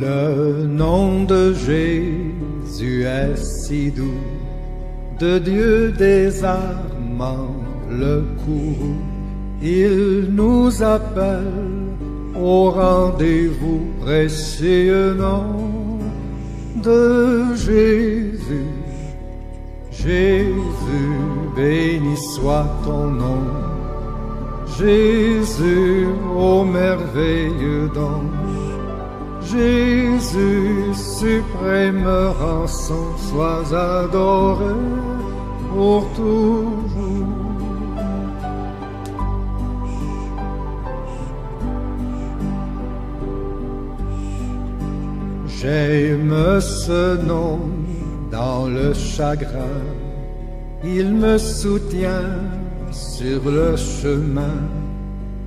Le nom de Jésus est si doux, de Dieu désarmant le courroux. Il nous appelle au rendez-vous, précieux nom de Jésus. Jésus, béni soit ton nom. Jésus, ô merveilleux don. Jésus, suprême rançon, sois adoré pour toujours. J'aime ce nom dans le chagrin, il me soutient sur le chemin.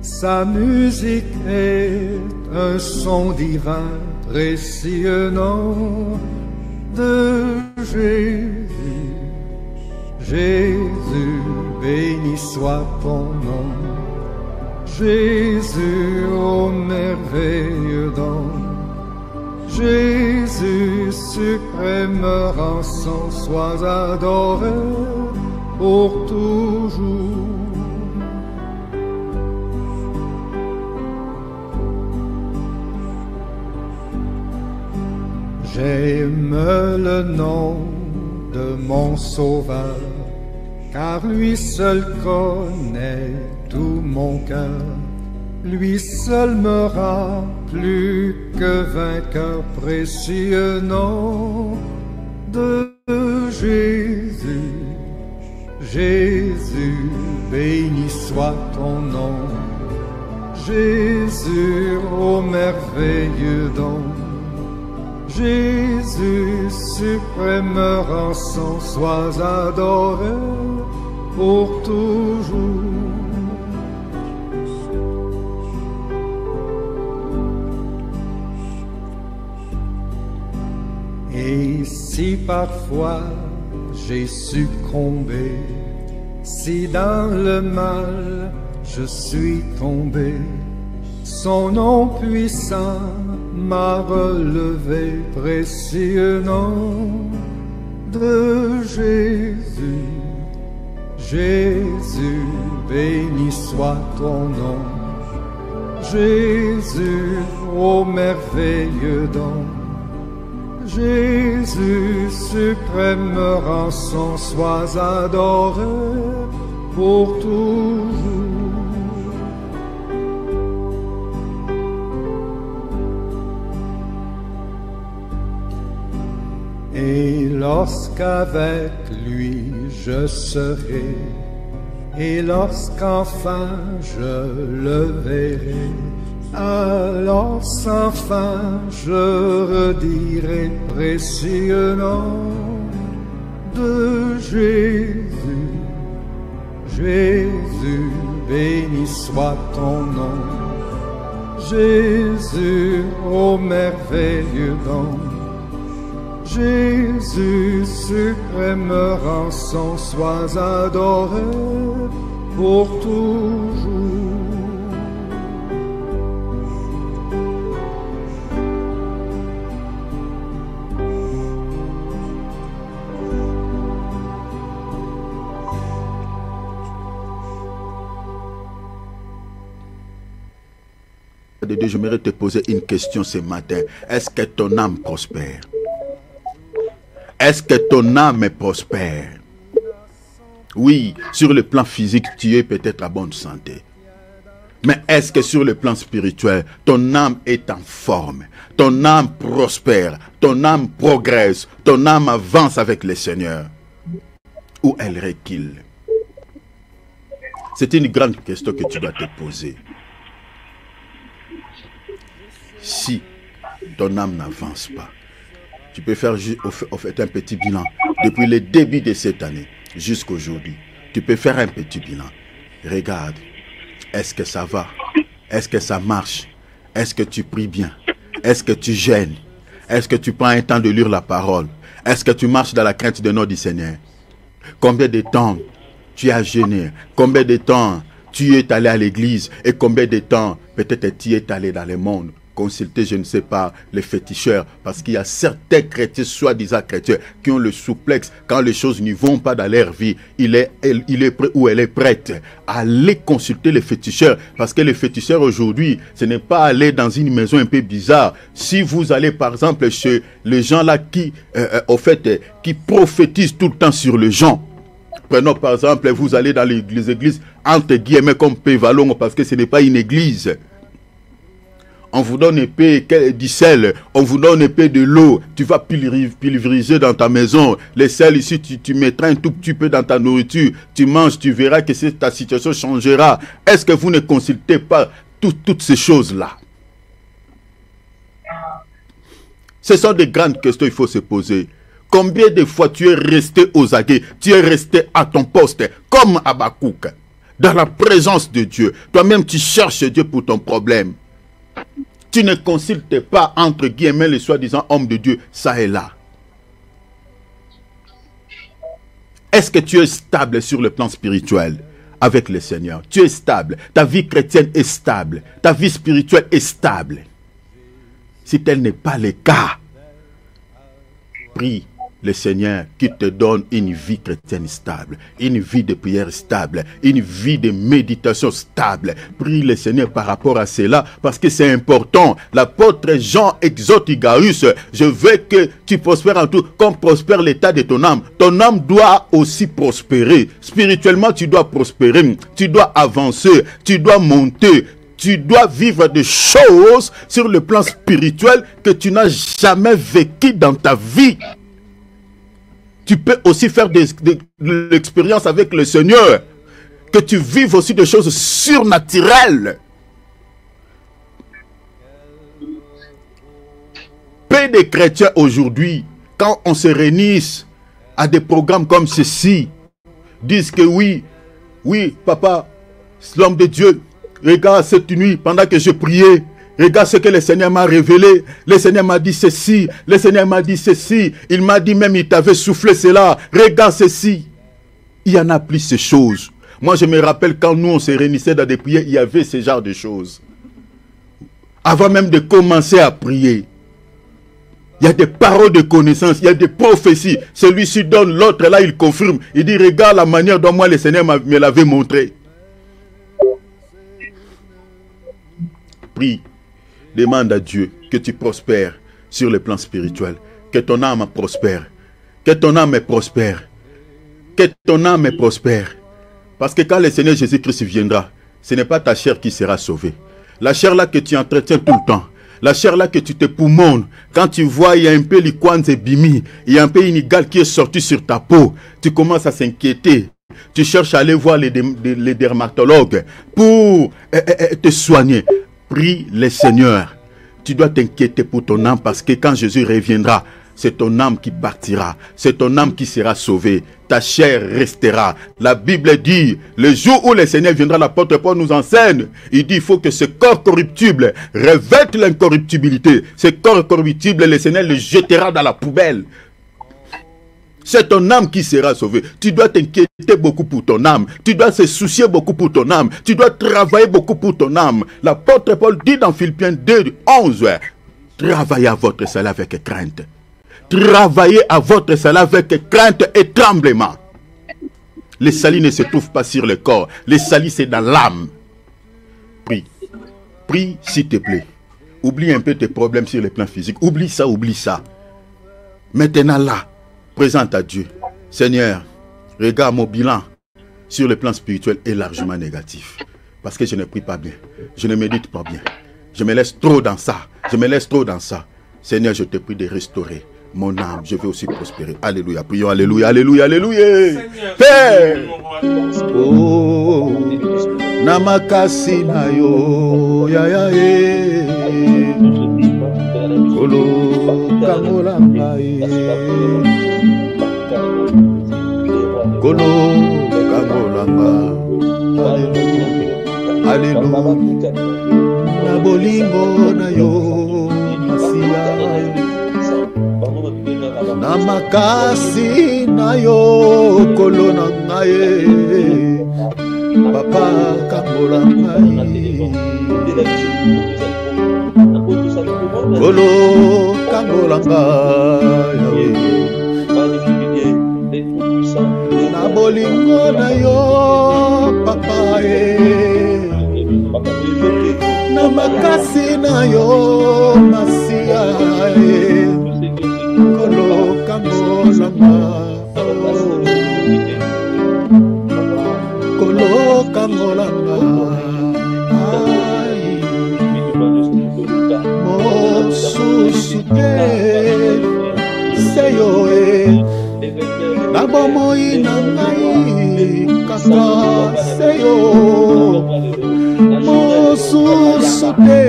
Sa musique est un son divin, précieux nom de Jésus. Jésus, béni soit ton nom. Jésus, ô merveilleux don. Jésus, suprême rançon, sois adoré pour toujours. J'aime le nom de mon Sauveur, car lui seul connaît tout mon cœur. Lui seul me rend plus que vainqueur, précieux nom de Jésus. Jésus, béni soit ton nom. Jésus, ô merveilleux don. Jésus, suprême rançon, sois adoré pour toujours. Et si parfois j'ai succombé, si dans le mal je suis tombé, son nom puissant m'a relevé, précieux nom de Jésus. Jésus, béni soit ton nom. Jésus, ô merveilleux don. Jésus, suprême rançon, sois adoré pour toujours. Et lorsqu'avec lui je serai, et lorsqu'enfin je le verrai, alors sans fin je redirai, précieux nom de Jésus. Jésus, béni soit ton nom. Jésus, ô merveilleux don. Jésus, suprême rançon, sois adoré pour toujours. De Dieu, j'aimerais te poser une question ce matin. Est-ce que ton âme prospère? Est-ce que ton âme est prospère? Oui, sur le plan physique, tu es peut-être à bonne santé. Mais est-ce que sur le plan spirituel, ton âme est en forme? Ton âme prospère, ton âme progresse, ton âme avance avec le Seigneur? Ou elle recule? C'est une grande question que tu dois te poser. Si ton âme n'avance pas, tu peux faire au fait un petit bilan. Depuis le début de cette année jusqu'à aujourd'hui, tu peux faire un petit bilan. Regarde, est-ce que ça va? Est-ce que ça marche? Est-ce que tu pries bien? Est-ce que tu jeûnes? Est-ce que tu prends un temps de lire la parole? Est-ce que tu marches dans la crainte de notre Seigneur? Combien de temps tu as jeûné? Combien de temps tu es allé à l'église? Et combien de temps peut-être tu es allé dans le monde consulter, je ne sais pas, les féticheurs? Parce qu'il y a certains chrétiens, soi-disant chrétiens, qui ont le souplexe. Quand les choses n'y vont pas dans leur vie, il est prêt ou elle est prête à aller consulter les féticheurs. Parce que les féticheurs aujourd'hui, ce n'est pas aller dans une maison un peu bizarre. Si vous allez par exemple chez les gens là qui, qui prophétisent tout le temps sur les gens. Prenons par exemple, vous allez dans les églises entre guillemets comme Pévalon, parce que ce n'est pas une église. On vous donne épée du sel, on vous donne épée de l'eau, tu vas pulvériser dans ta maison. Les sels ici, tu mettras un tout petit peu dans ta nourriture, tu manges, tu verras que ta situation changera. Est-ce que vous ne consultez pas toutes ces choses-là? Ce sont des grandes questions qu'il faut se poser. Combien de fois tu es resté aux aguets, tu es resté à ton poste, comme Habakkuk, dans la présence de Dieu. Toi-même, tu cherches Dieu pour ton problème. Tu ne consultes pas, entre guillemets, les soi-disant hommes de Dieu, ça et là. Est-ce que tu es stable sur le plan spirituel avec le Seigneur? Tu es stable. Ta vie chrétienne est stable. Ta vie spirituelle est stable. Si tel n'est pas le cas, prie le Seigneur qui te donne une vie chrétienne stable, une vie de prière stable, une vie de méditation stable. Prie le Seigneur par rapport à cela, parce que c'est important. L'apôtre Jean exhorte Gaius, je veux que tu prospères en tout, comme prospère l'état de ton âme. Ton âme doit aussi prospérer. Spirituellement, tu dois prospérer, tu dois avancer, tu dois monter. Tu dois vivre des choses sur le plan spirituel que tu n'as jamais vécu dans ta vie. Tu peux aussi faire de l'expérience avec le Seigneur. Que tu vives aussi des choses surnaturelles. Peu de chrétiens aujourd'hui, quand on se réunit à des programmes comme ceci, disent que oui, papa, l'homme de Dieu, regarde cette nuit pendant que je priais. Regarde ce que le Seigneur m'a révélé. Le Seigneur m'a dit ceci. Le Seigneur m'a dit ceci. Il m'a dit même il t'avait soufflé cela. Regarde ceci. Il y en a plus ces choses. Moi je me rappelle quand nous on se réunissait dans des prières, il y avait ce genre de choses. Avant même de commencer à prier, il y a des paroles de connaissance, il y a des prophéties. Celui-ci donne, l'autre là il confirme. Il dit regarde la manière dont moi le Seigneur me l'avait montré. Prie. Demande à Dieu que tu prospères sur le plan spirituel. Que ton âme prospère. Que ton âme prospère. Que ton âme prospère. Parce que quand le Seigneur Jésus-Christ viendra, ce n'est pas ta chair qui sera sauvée. La chair là que tu entretiens tout le temps. La chair là que tu te poumonnes. Quand tu vois, il y a un peu l'ikwanze bimi. Il y a un peu une gale qui est sortie sur ta peau. Tu commences à s'inquiéter. Tu cherches à aller voir les dermatologues pour te soigner. Prie le Seigneur. Tu dois t'inquiéter pour ton âme parce que quand Jésus reviendra, c'est ton âme qui partira. C'est ton âme qui sera sauvée. Ta chair restera. La Bible dit, le jour où le Seigneur viendra, l'apôtre Paul nous enseigne. Il dit, il faut que ce corps corruptible revête l'incorruptibilité. Ce corps corruptible, le Seigneur le jettera dans la poubelle. C'est ton âme qui sera sauvée. Tu dois t'inquiéter beaucoup pour ton âme. Tu dois se soucier beaucoup pour ton âme. Tu dois travailler beaucoup pour ton âme. L'apôtre Paul dit dans Philippiens 2, 11, travaillez à votre salut avec crainte. Travaillez à votre salut avec crainte et tremblement. Le salut ne se trouve pas sur le corps. Le salut c'est dans l'âme. Prie. Prie s'il te plaît. Oublie un peu tes problèmes sur le plan physique. Oublie ça, oublie ça. Maintenant là, présente à Dieu. Seigneur, regarde mon bilan sur le plan spirituel est largement négatif. Parce que je ne prie pas bien. Je ne médite pas bien. Je me laisse trop dans ça. Je me laisse trop dans ça. Seigneur, je te prie de restaurer mon âme. Je veux aussi prospérer. Alléluia. Prions. Alléluia. Alléluia. Alléluia. Père. Oh. Namakasi na yo. Ya ya ye. Kolo kamolanga ye. Kolo kamolanga. Alléluia. Alléluia. bolingo na yo Masia na makasi na yo kolo na ngai papa kambola ngai kolo kambola ngai na bolingo na yo papa na makasi na yo Masia kolo kambola kolo kambola mosusute seyo na bomoi na ngai kaka seyo mosusute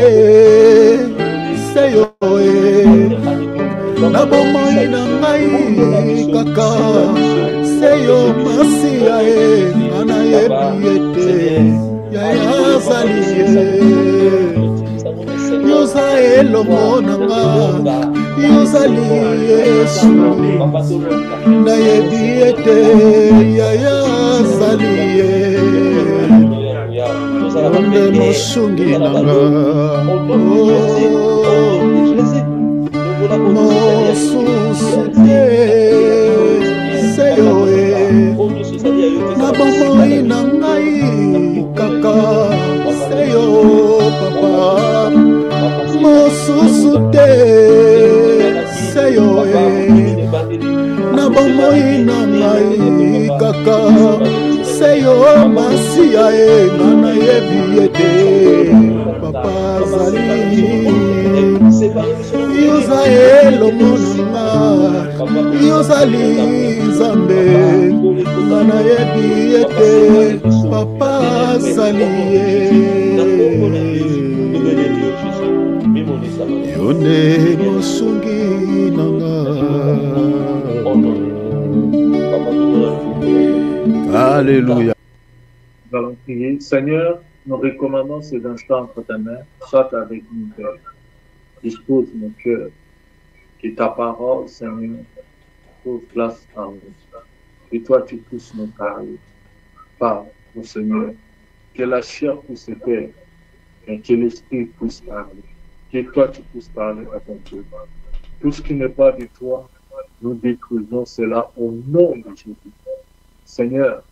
seyo na bomoi na ngai kaka seyo Masia ngana yebi ete yaya zali yoza elongo nanga yozali Yesu na yebi ete yaya zali onde mosungi nanga mosusute seyo na bomoi na ngai kaka seyo papa mosusute seyo na bomoi na ngai kaka seyo Masia ngana yebi ete papa zali yoza elongo nanga yozali Nzambe ngana yebi ete papa zali yone mosungi nanga. Alléluia. Nous allons prier. Seigneur, nous recommandons ces instants entre ta main. Sois avec nous, Père. Dispose mon cœur. Que ta parole, Seigneur, pose place en nous. Et toi, tu pousses nos paroles. Parle, mon Seigneur. Que la chair puisse faire et que l'esprit puisse parler. Que toi, tu puisses parler à ton peuple. Tout ce qui n'est pas de toi, nous détruisons cela au nom de Jésus. Seigneur,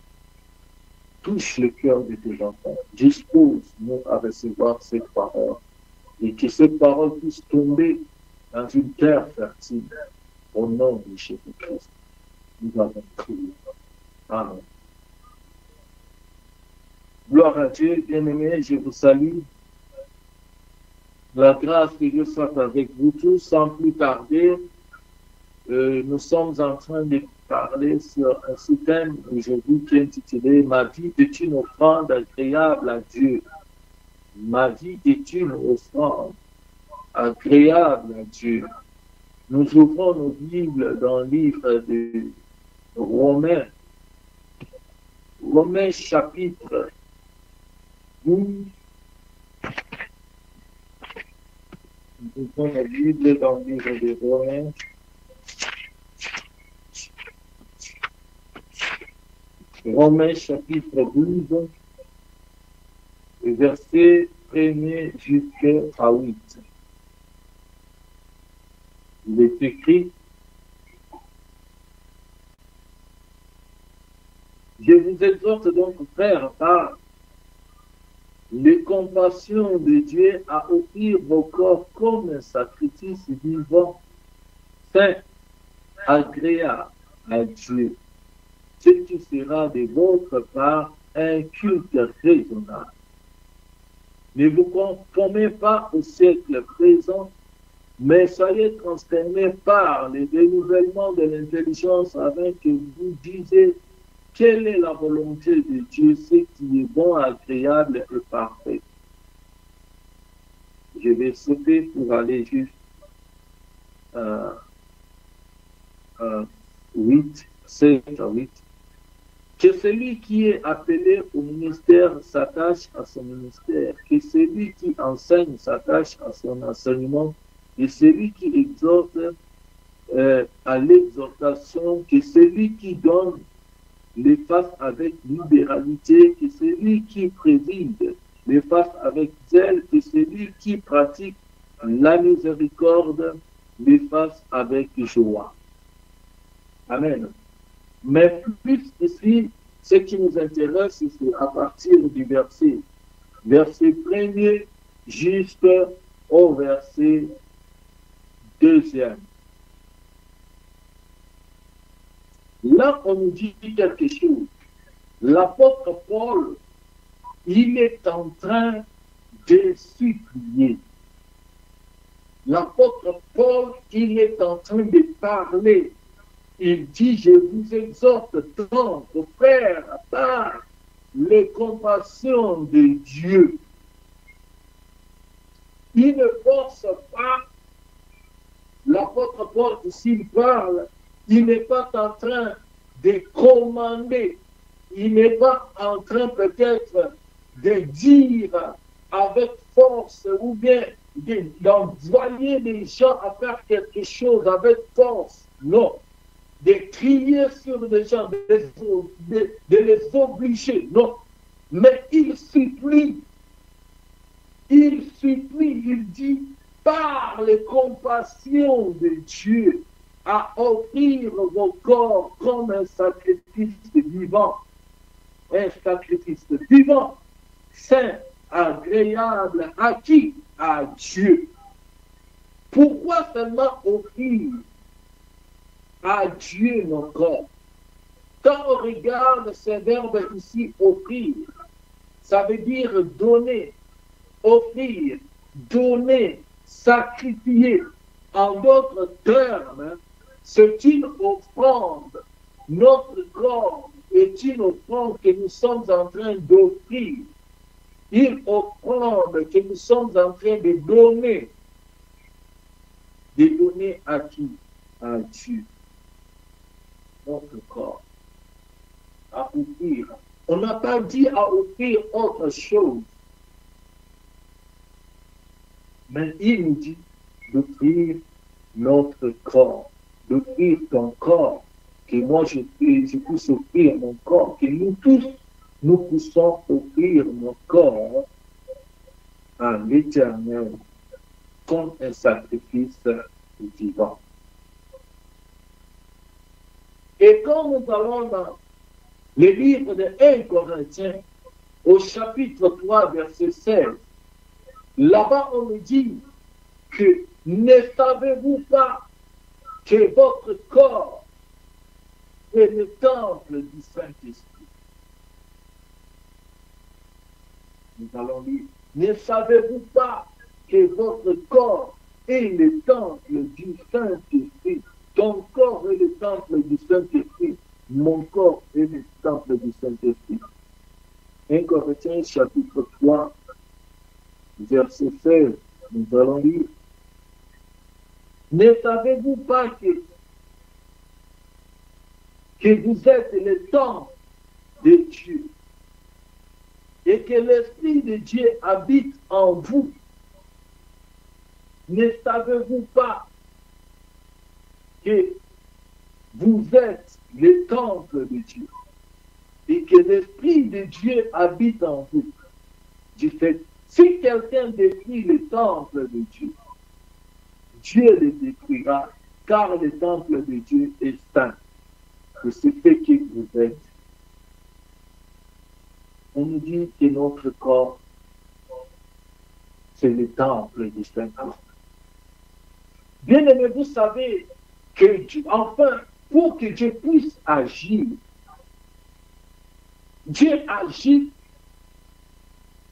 touche le cœur de tes enfants. Dispose-nous à recevoir cette parole. Et que cette parole puisse tomber dans une terre fertile. Au nom de Jésus-Christ. Nous avons prié. Amen. Gloire à Dieu, bien-aimés, je vous salue. La grâce de Dieu soit avec vous tous. Sans plus tarder, nous sommes en train de parler sur un thème aujourd'hui qui est intitulé « Ma vie est une offrande agréable à Dieu ». Ma vie est une offrande agréable à Dieu. Nous ouvrons nos Bibles dans le livre de Romains. Romains chapitre 12. Nous ouvrons nos Bibles dans le livre de Romains. Romains chapitre 12, verset 1er jusqu'à 8. Il est écrit: Je vous exhorte donc, frères, par les compassions de Dieu, à offrir vos corps comme un sacrifice vivant, saint, agréable à Dieu. Ce qui sera de votre part un culte raisonnable. Ne vous conformez pas au siècle présent, mais soyez transformés par le dénouvellement de l'intelligence afin que vous disiez quelle est la volonté de Dieu, ce qui est bon, agréable et parfait. Je vais sauter pour aller juste 8, 7 à 8. Que celui qui est appelé au ministère s'attache à son ministère, que celui qui enseigne s'attache à son enseignement, et celui qui exhorte à l'exhortation, que celui qui donne les fasse avec libéralité, que celui qui préside les fasse avec zèle, que celui qui pratique la miséricorde les fasse avec joie. Amen. Mais plus ici, ce qui nous intéresse, c'est à partir du verset 1er jusqu'au verset 2e. Là, on nous dit quelque chose. L'apôtre Paul, il est en train de supplier. L'apôtre Paul, il est en train de parler. Il dit, je vous exhorte donc, frères, par les compassions de Dieu. Il ne force pas, l'apôtre Paul, s'il parle, il n'est pas en train de commander, il n'est pas en train peut-être de dire avec force ou bien d'envoyer les gens à faire quelque chose avec force. Non. De crier sur les gens, de les obliger. Non. Mais il supplie, il dit, par les compassions de Dieu, à offrir vos corps comme un sacrifice vivant, saint, agréable, acquis à Dieu. Pourquoi seulement offrir à Dieu nos corps? Quand on regarde ce verbe ici, offrir, ça veut dire donner, offrir, donner, sacrifier. En d'autres termes, c'est une offrande. Notre corps est une offrande que nous sommes en train d'offrir. Une offrande que nous sommes en train de donner. De donner à qui? À Dieu. Notre corps. À offrir. On n'a pas dit à offrir autre chose. Mais il nous dit d'offrir notre corps, d'offrir ton corps, que moi je puisse offrir mon corps, que nous tous, nous puissions offrir mon corps à l'Éternel comme un sacrifice vivant. Et quand nous allons dans le livre de 1 Corinthiens, au chapitre 3, verset 16, là-bas on nous dit que ne savez-vous pas que votre corps est le temple du Saint-Esprit? Nous allons lire. Ne savez-vous pas que votre corps est le temple du Saint-Esprit? Ton corps est le temple du Saint-Esprit. Mon corps est le temple du Saint-Esprit. 1 Corinthiens chapitre 3, verset 16. Nous allons lire. Ne savez-vous pas que vous êtes le temple de Dieu et que l'Esprit de Dieu habite en vous? Ne savez-vous pas que vous êtes le temple de Dieu et que l'Esprit de Dieu habite en vous? Si quelqu'un détruit le temple de Dieu, Dieu le détruira, car le temple de Dieu est saint. Et c'est ce que vous êtes. On nous dit que notre corps, c'est le temple du Saint-Esprit. Bien aimé, vous savez que Dieu, enfin, pour que Dieu puisse agir, Dieu agit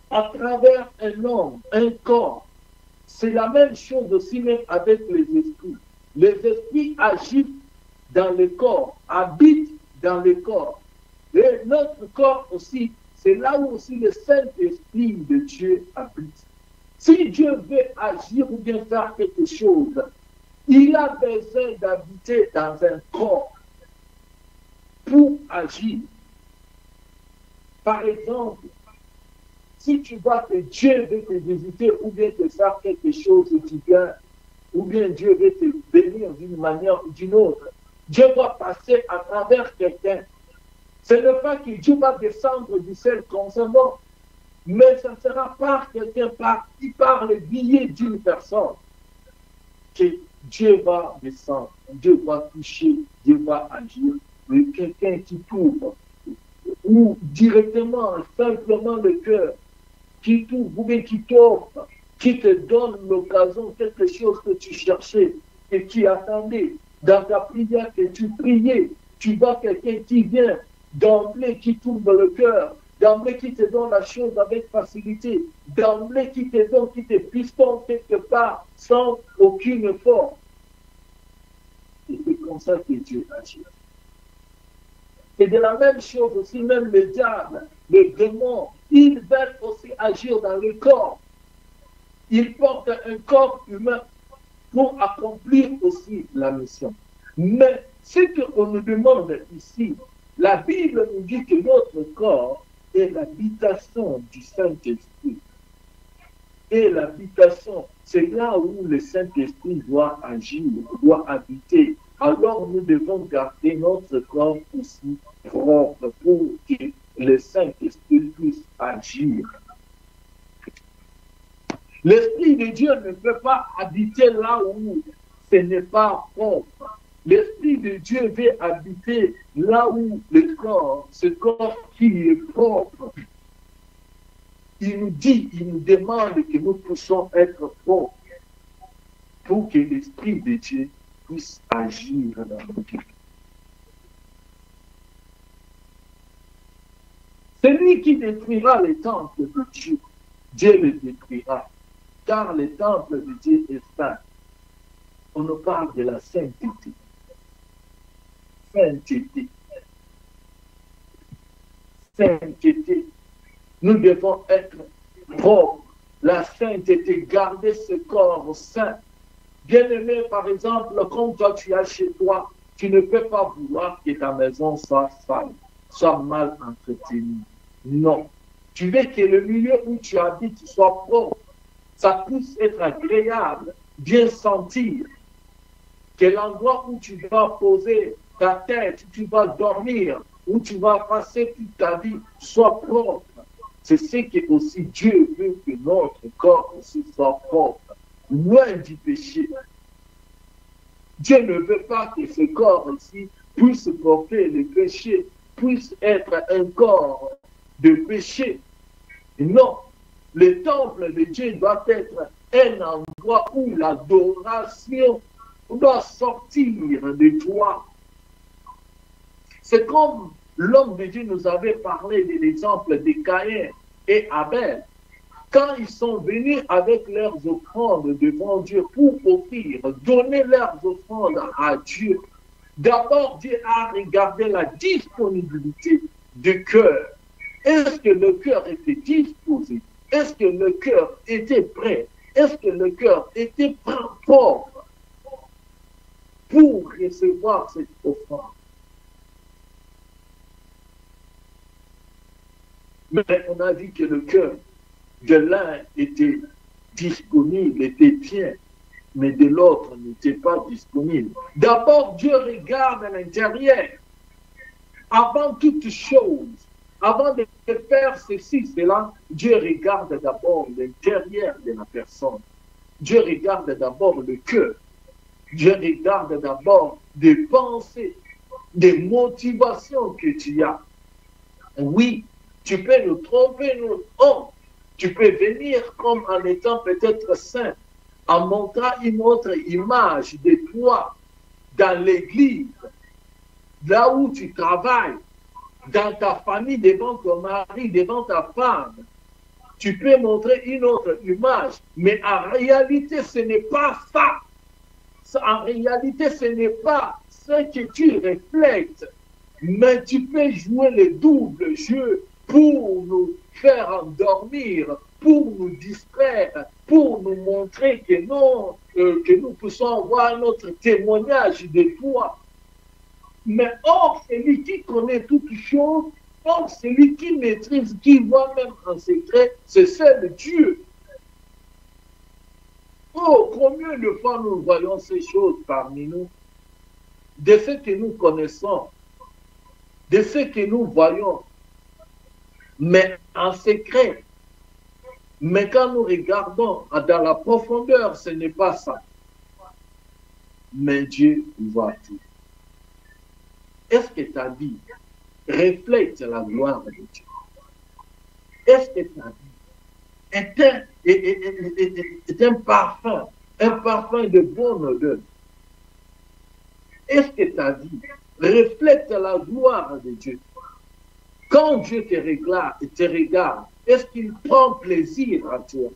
à travers un homme, un corps. C'est la même chose aussi même avec les esprits. Les esprits agissent dans le corps, habitent dans le corps. Et notre corps aussi, c'est là où aussi le Saint-Esprit de Dieu habite. Si Dieu veut agir ou bien faire quelque chose, il a besoin d'habiter dans un corps pour agir. Par exemple, si tu vois que Dieu veut te visiter ou bien te faire quelque chose de bien, ou bien Dieu veut te bénir d'une manière ou d'une autre, Dieu va passer à travers quelqu'un. Ce n'est pas que Dieu va descendre du ciel concernant, mais ce sera par quelqu'un, par le biais d'une personne, que Dieu va descendre, Dieu va toucher, Dieu va agir. Quelqu'un qui t'ouvre, ou directement, simplement le cœur, qui t'ouvre, ou bien qui t'offre, qui te donne l'occasion, quelque chose que tu cherchais et qui attendait. Dans ta prière que tu priais, tu vois quelqu'un qui vient d'emblée, qui t'ouvre le cœur, d'emblée qui te donne la chose avec facilité, d'emblée qui te donne, qui te pistonne quelque part sans aucune effort. Et c'est comme ça que Dieu agit. Et de la même chose aussi, même le diable, le démon, il va aussi agir dans le corps. Il porte un corps humain pour accomplir aussi la mission. Mais ce qu'on nous demande ici, la Bible nous dit que notre corps est l'habitation du Saint-Esprit. Et l'habitation, c'est là où le Saint-Esprit doit agir, doit habiter. Alors nous devons garder notre corps aussi propre pour que le Saint-Esprit puisse agir. L'Esprit de Dieu ne peut pas habiter là où ce n'est pas propre. L'Esprit de Dieu veut habiter là où le corps, ce corps qui est propre. Il nous dit, il nous demande que nous puissions être propres pour que l'Esprit de Dieu puisse agir dans nos vies. Celui qui détruira les temples de Dieu, Dieu le détruira. Car le temple de Dieu est saint. On nous parle de la sainteté. Sainteté. Sainteté. Nous devons être propres. La sainteté, garder ce corps saint. Bien-aimé, par exemple, comme toi tu as chez toi, tu ne peux pas vouloir que ta maison soit sale, soit mal entretenue. Non. Tu veux que le milieu où tu habites soit propre. Ça puisse être agréable, bien sentir, que l'endroit où tu vas poser ta tête, où tu vas dormir, où tu vas passer toute ta vie, soit propre. C'est ce que aussi Dieu veut que notre corps aussi soit propre, loin du péché. Dieu ne veut pas que ce corps aussi puisse porter le péché, puisse être un corps de péché. Non. Le temple de Dieu doit être un endroit où l'adoration doit sortir de toi. C'est comme l'homme de Dieu nous avait parlé de l'exemple de Caïn et Abel. Quand ils sont venus avec leurs offrandes devant Dieu pour offrir, donner leurs offrandes à Dieu, d'abord Dieu a regardé la disponibilité du cœur. Est-ce que le cœur était disposé? Est-ce que le cœur était prêt? Est-ce que le cœur était propre pour recevoir cette offrande? Mais on a dit que le cœur de l'un était disponible, était bien, mais de l'autre n'était pas disponible. D'abord, Dieu regarde à l'intérieur. Avant toute chose, avant de faire ceci, cela, Dieu regarde d'abord l'intérieur de la personne. Dieu regarde d'abord le cœur. Dieu regarde d'abord des pensées, des motivations que tu as. Oui, tu peux nous tromper, nous. Oh, tu peux venir comme en étant peut-être saint, en montrant une autre image de toi dans l'église, là où tu travailles, dans ta famille, devant ton mari, devant ta femme. Tu peux montrer une autre image, mais en réalité, ce n'est pas ça. En réalité, ce n'est pas ce que tu reflètes, mais tu peux jouer le double jeu pour nous faire endormir, pour nous distraire, pour nous montrer que nous puissions avoir notre témoignage de toi. Mais or, celui qui connaît toutes choses Donc, celui qui maîtrise, qui voit même en secret, c'est seul Dieu. Oh, combien de fois nous voyons ces choses parmi nous, de ce que nous connaissons, de ce que nous voyons, mais en secret. Mais quand nous regardons dans la profondeur, ce n'est pas ça. Mais Dieu voit tout. Est-ce que ta vie reflète la gloire de Dieu? Est-ce que ta vie est un parfum de bonne odeur? Est-ce que ta vie reflète la gloire de Dieu? Quand Dieu te regarde, est-ce qu'il prend plaisir à toi?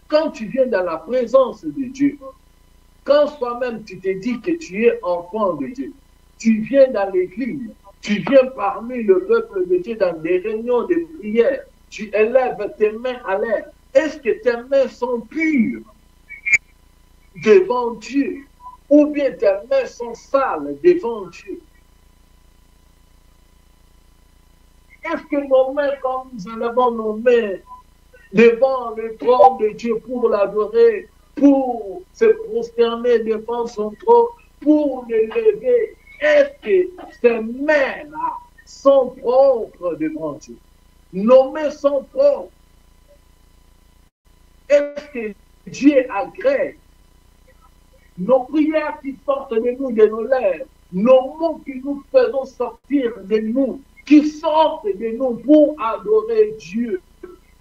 Quand tu viens dans la présence de Dieu, quand soi-même tu te dis que tu es enfant de Dieu, tu viens dans l'église, tu viens parmi le peuple de Dieu dans des réunions de prière, tu élèves tes mains à l'air. Est-ce que tes mains sont pures devant Dieu? Ou bien tes mains sont sales devant Dieu? Est-ce que nos mains, comme nous élevons nos mains devant le trône de Dieu pour l'adorer, pour se prosterner devant son trône, pour le lever, est-ce que ces mains-là sont propres devant Dieu? Nos mains sont propres. Est-ce que Dieu agrée nos prières qui sortent de nous, de nos lèvres, nos mots que nous faisons sortir de nous, qui sortent de nous pour adorer Dieu?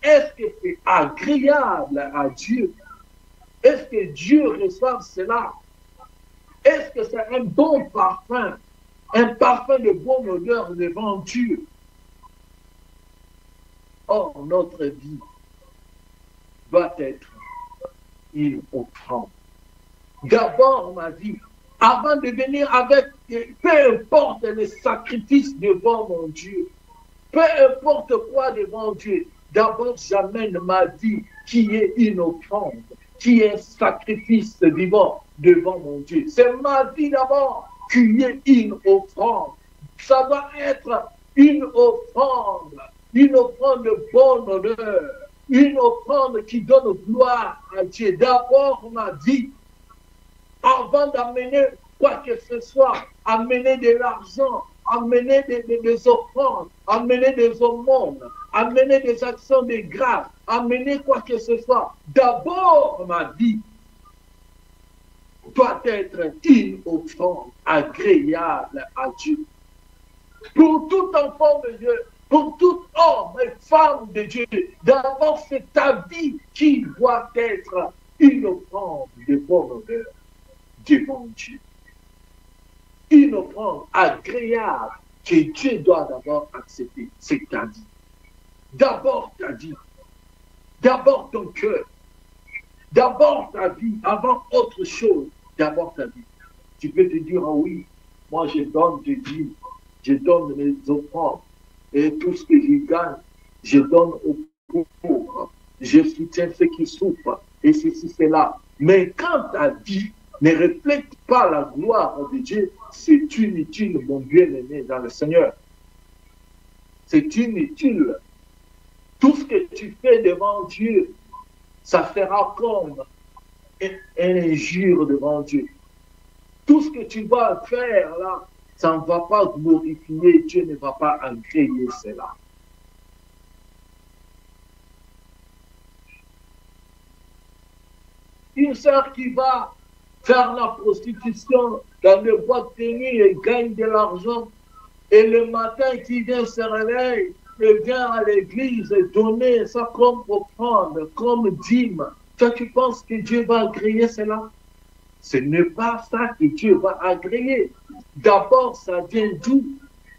Est-ce que c'est agréable à Dieu? Est-ce que Dieu reçoit cela? Est-ce que c'est un bon parfum, un parfum de bonne odeur devant Dieu? Or, notre vie doit être une offrande. D'abord, ma vie, avant de venir avec, peu importe les sacrifices devant mon Dieu, peu importe quoi devant Dieu, d'abord j'amène ma vie qui est une offrande, qui est un sacrifice vivant devant mon Dieu. C'est ma vie d'abord qui est une offrande. Ça doit être une offrande de bonne odeur, une offrande qui donne gloire à Dieu. D'abord ma vie, avant d'amener quoi que ce soit, amener de l'argent, amener des offrandes, amener des aumônes, amener des actions de grâce, amener quoi que ce soit. D'abord, ma vie doit être une offrande agréable à Dieu. Pour tout enfant de Dieu, pour tout homme et femme de Dieu, d'abord c'est ta vie qui doit être une offrande de bonne odeur devant Dieu. Une offrande agréable que Dieu doit d'abord accepter, c'est ta vie. D'abord ta vie, d'abord ton cœur, d'abord ta vie, avant autre chose, d'abord ta vie. Tu peux te dire, oh oui, moi je donne de vie, je donne les offrandes, et tout ce que je gagne, je donne aux pauvres, je soutiens ceux qui souffrent, et ceci, cela. Mais quand ta vie ne reflète pas la gloire de Dieu, c'est inutile, mon bien-aimé dans le Seigneur. C'est inutile. Tout ce que tu fais devant Dieu, ça fera comme une injure devant Dieu. Tout ce que tu vas faire là, ça ne va pas glorifier, Dieu ne va pas agréer cela. Une sœur qui va faire la prostitution dans le boîte de nuit et gagne de l'argent, et le matin qui vient se réveille, et vient à l'église et donner ça comme offrande, comme dîme. Toi, tu penses que Dieu va agréer cela? Ce n'est pas ça que Dieu va agréer. D'abord, ça vient d'où?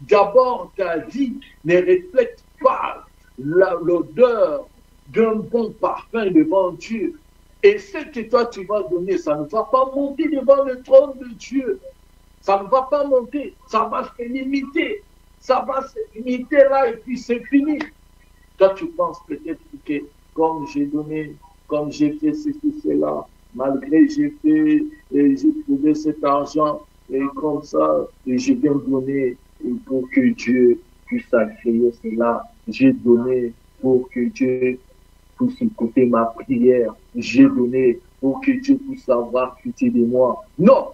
D'abord, ta vie ne reflète pas l'odeur d'un bon parfum devant Dieu. Et ce que toi, tu vas donner, ça ne va pas monter devant le trône de Dieu. Ça ne va pas monter, ça va se limiter. Ça va se limiter là et puis c'est fini. Toi, tu penses peut-être que comme j'ai donné, comme j'ai fait ceci, cela, malgré j'ai fait, et j'ai trouvé cet argent, et comme ça, et je viens donner pour que Dieu puisse agréer cela. J'ai donné pour que Dieu puisse écouter ma prière. J'ai donné pour que Dieu puisse avoir pitié de moi. Non,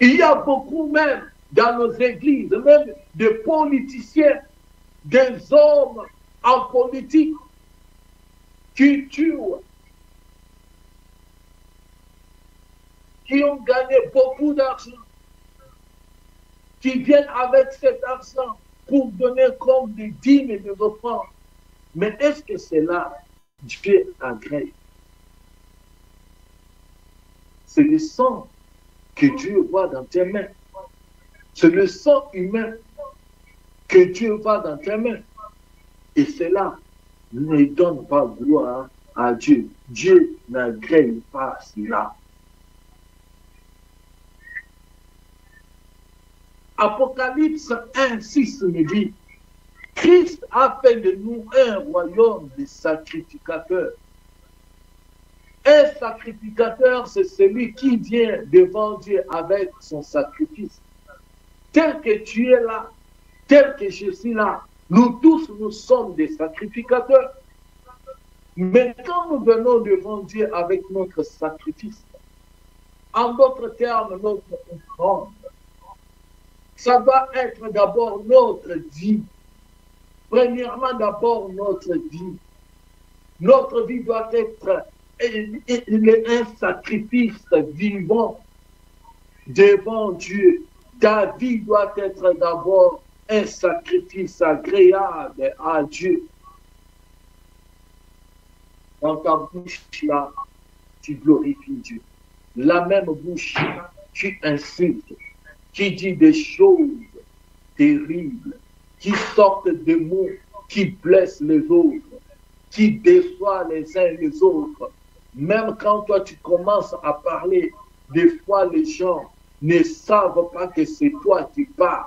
il y a beaucoup même dans nos églises, même des politiciens, des hommes en politique qui tuent, qui ont gagné beaucoup d'argent, qui viennent avec cet argent pour donner comme des dîmes et des offrandes. Mais est-ce que c'est là Dieu agrée? C'est le sang que Dieu voit dans tes mains. C'est le sang humain que Dieu voit dans tes mains. Et cela ne donne pas gloire à Dieu. Dieu n'agrée pas cela. Apocalypse 1:6 me dit, Christ a fait de nous un royaume de sacrificateurs. Un sacrificateur, c'est celui qui vient devant Dieu avec son sacrifice. Tel que tu es là, tel que je suis là, nous tous, nous sommes des sacrificateurs. Mais quand nous venons devant Dieu avec notre sacrifice, en d'autres termes, notre offrande, ça doit être d'abord notre vie. Premièrement, d'abord notre vie. Notre vie doit être un sacrifice vivant devant Dieu. Ta vie doit être d'abord un sacrifice agréable à Dieu. Dans ta bouche là, tu glorifies Dieu. La même bouche, tu insultes, qui dit des choses terribles, qui sortent des mots, qui blessent les autres, qui déçoivent les uns les autres. Même quand toi tu commences à parler, des fois les gens ne savent pas que c'est toi qui parles.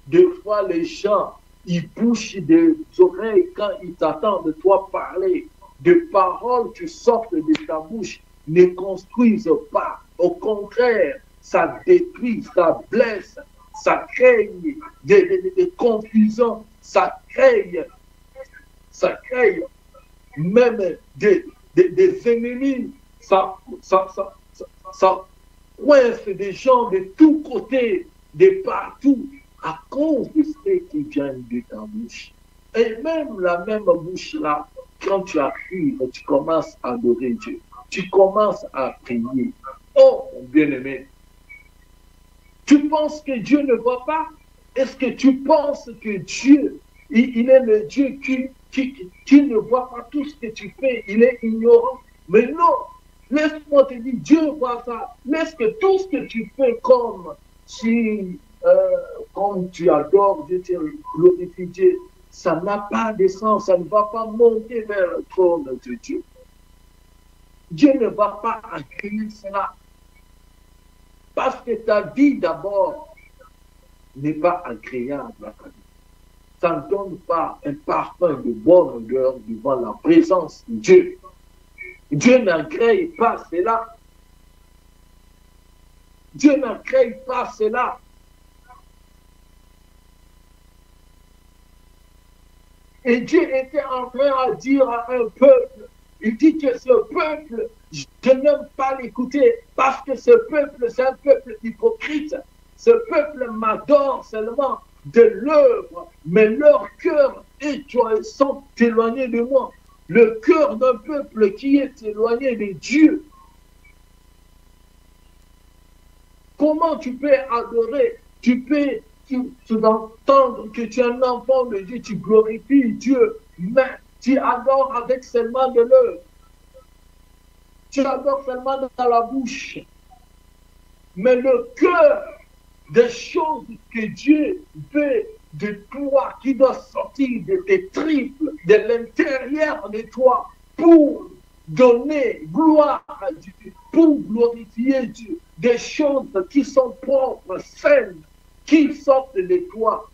Des fois les gens, ils bouchent des oreilles quand ils t'entendent de toi parler. Des paroles qui sortent de ta bouche ne construisent pas. Au contraire, ça détruit, ça blesse, ça crée des confusions, ça crée même des ennemis, ça coince des gens de tous côtés, de partout, à cause de ce qui vient de ta bouche. Et même la même bouche là, quand tu arrives, tu commences à adorer Dieu, tu commences à prier. Oh, mon bien-aimé, tu penses que Dieu ne voit pas? Est-ce que tu penses que Dieu, il est le Dieu qui ne voit pas tout ce que tu fais? Il est ignorant. Mais non, laisse-moi te dire, Dieu voit ça. Laisse que tout ce que tu fais comme tu adores Dieu, tu glorifies Dieu, ça n'a pas de sens, ça ne va pas monter vers le trône de Dieu. Dieu ne va pas accueillir cela. Parce que ta vie d'abord n'est pas agréable à ta vie. Ça ne donne pas un parfum de bonne odeur devant la présence de Dieu. Dieu n'agrée pas cela. Dieu n'agrée pas cela. Et Dieu était en train de dire à un peuple, il dit que ce peuple, je n'aime pas l'écouter parce que ce peuple, c'est un peuple hypocrite. Ce peuple m'adore seulement de l'œuvre, mais leur cœur sont éloignés de moi. Le cœur d'un peuple qui est éloigné de Dieu. Comment tu peux adorer? Tu peux entendre que tu es un enfant de Dieu, tu glorifies Dieu, mais tu adores avec seulement de l'œuvre. Tu adores seulement dans la bouche. Mais le cœur des choses que Dieu veut de toi, qui doit sortir de tes tripes, de l'intérieur de toi, pour donner gloire à Dieu, pour glorifier Dieu, des choses qui sont propres, saines, qui sortent de toi.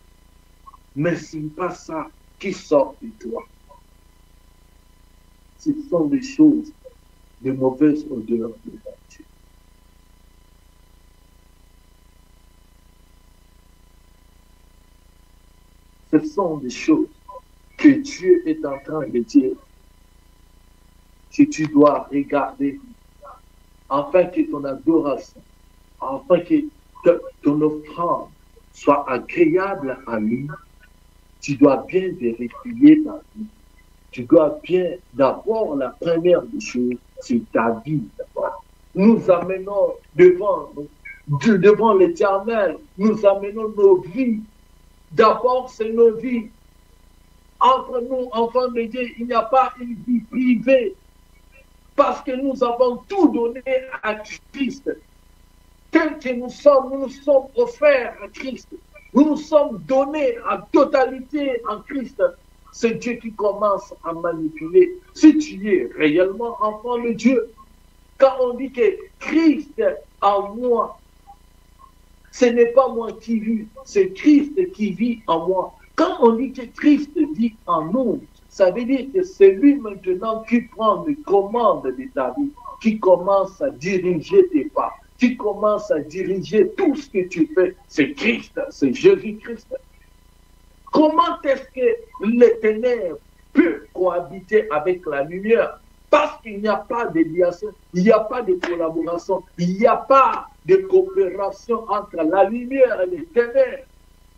Mais ce n'est pas ça qui sort de toi. Ce sont des choses de mauvaise odeur devant Dieu. Ce sont des choses que Dieu est en train de dire que tu dois regarder afin que ton adoration, afin que ton offrande soit agréable à lui. Tu dois bien vérifier ta vie. Tu dois bien, d'abord, la première des choses, c'est ta vie d'abord. Nous amenons devant l'Éternel, nous amenons nos vies. D'abord, c'est nos vies. Entre nous, enfants de Dieu, il n'y a pas une vie privée. Parce que nous avons tout donné à Christ. Tel que nous nous sommes offerts à Christ. Nous nous sommes donnés en totalité en Christ. C'est Dieu qui commence à manipuler. Si tu es réellement enfant de Dieu, quand on dit que Christ en moi, ce n'est pas moi qui vis, c'est Christ qui vit en moi. Quand on dit que Christ vit en nous, ça veut dire que c'est lui maintenant qui prend les commandes de ta vie, qui commence à diriger tes pas, qui commence à diriger tout ce que tu fais. C'est Christ, c'est Jésus-Christ. Comment est-ce que les ténèbres peuvent cohabiter avec la lumière? Parce qu'il n'y a pas de liaison, il n'y a pas de collaboration, il n'y a pas de coopération entre la lumière et les ténèbres.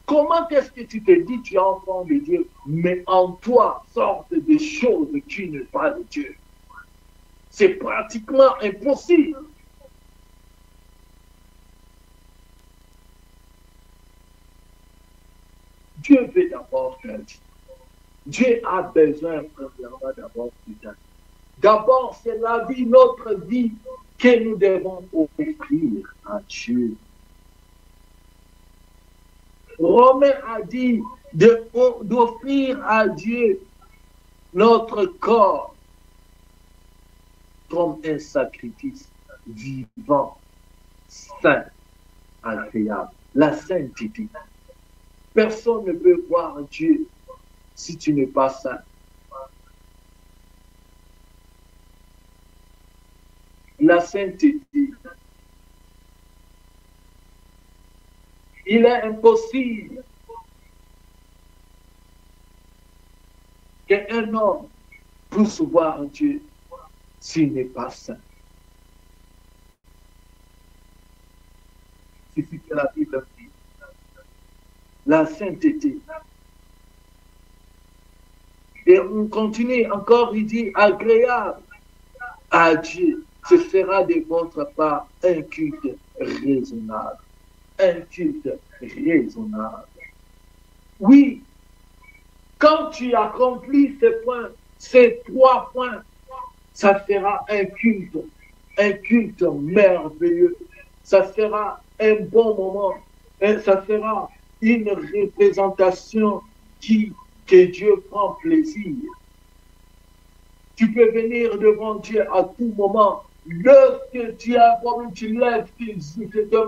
Comment est-ce que tu te dis tu es enfant de Dieu, mais en toi sortent des choses qui ne sont pas de Dieu? C'est pratiquement impossible. Dieu veut d'abord faire. Dieu a besoin, premièrement, d'abord de ta vie. D'abord, c'est la vie, notre vie, que nous devons offrir à Dieu. Romain a dit d'offrir à Dieu notre corps comme un sacrifice vivant, saint, agréable. La sainteté. Personne ne peut voir Dieu si tu n'es pas saint. La sainteté. Il est impossible qu'un homme puisse voir Dieu s'il n'est pas saint. C'est ce que la Bible dit. La sainteté. Et on continue encore, il dit agréable à Dieu. Ce sera de votre part un culte raisonnable. Un culte raisonnable. Oui, quand tu accomplis ces 3 points, ça sera un culte merveilleux. Ça sera un bon moment. Et ça sera une représentation que Dieu prend plaisir. Tu peux venir devant Dieu à tout moment. Lorsque tu as un problème, tu lèves tes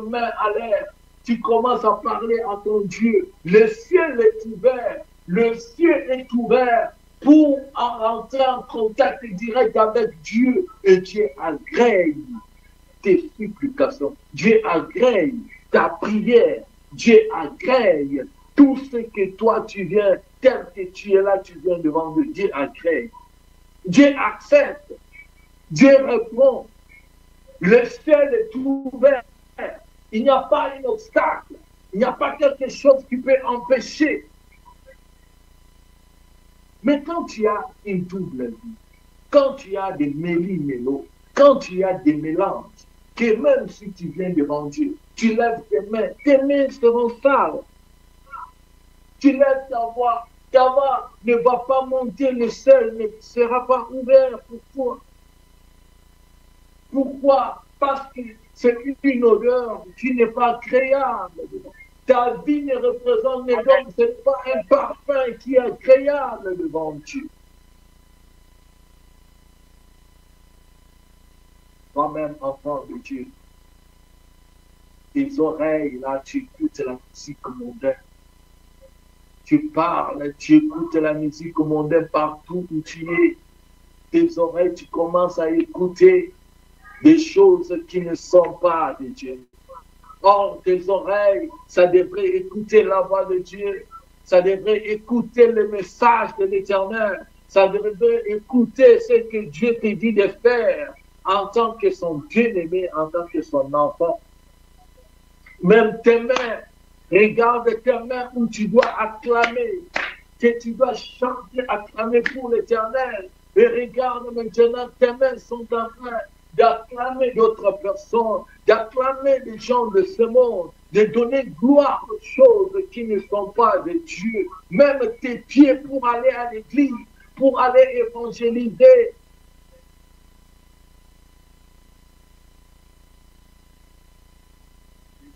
mains à l'air. Tu commences à parler à ton Dieu. Le ciel est ouvert. Le ciel est ouvert pour entrer en contact direct avec Dieu. Et Dieu agrée tes supplications. Dieu agrée ta prière. Dieu agrée tout ce que toi tu viens, tel que tu es là, tu viens devant Dieu. Dieu agrée. Dieu accepte. Dieu répond. Le ciel est ouvert. Il n'y a pas un obstacle. Il n'y a pas quelque chose qui peut empêcher. Mais quand tu as une double vie, quand tu as des méli-mélos, quand tu as des mélanges, que même si tu viens devant Dieu, tu lèves tes mains seront sales. Tu lèves ta voix ne va pas monter, le ciel ne sera pas ouvert pour toi. Pourquoi? Parce que c'est une odeur qui n'est pas agréable. Ta vie ne représente donc ce n'est pas un parfum qui est agréable devant Dieu. Toi-même, enfant de Dieu, tes oreilles, là, tu écoutes la musique mondaine. Tu parles, tu écoutes la musique mondaine partout où tu es. Tes oreilles, tu commences à écouter des choses qui ne sont pas de Dieu. Or, tes oreilles, ça devrait écouter la voix de Dieu. ça devrait écouter le message de l'Éternel, ça devrait écouter ce que Dieu te dit de faire en tant que son bien-aimé, en tant que son enfant. Même tes mains, regarde tes mains où tu dois acclamer, que tu dois chanter, acclamer pour l'Éternel. Et regarde maintenant, tes mains sont en train d'acclamer d'autres personnes, d'acclamer les gens de ce monde, de donner gloire aux choses qui ne sont pas de Dieu. Même tes pieds pour aller à l'église, pour aller évangéliser.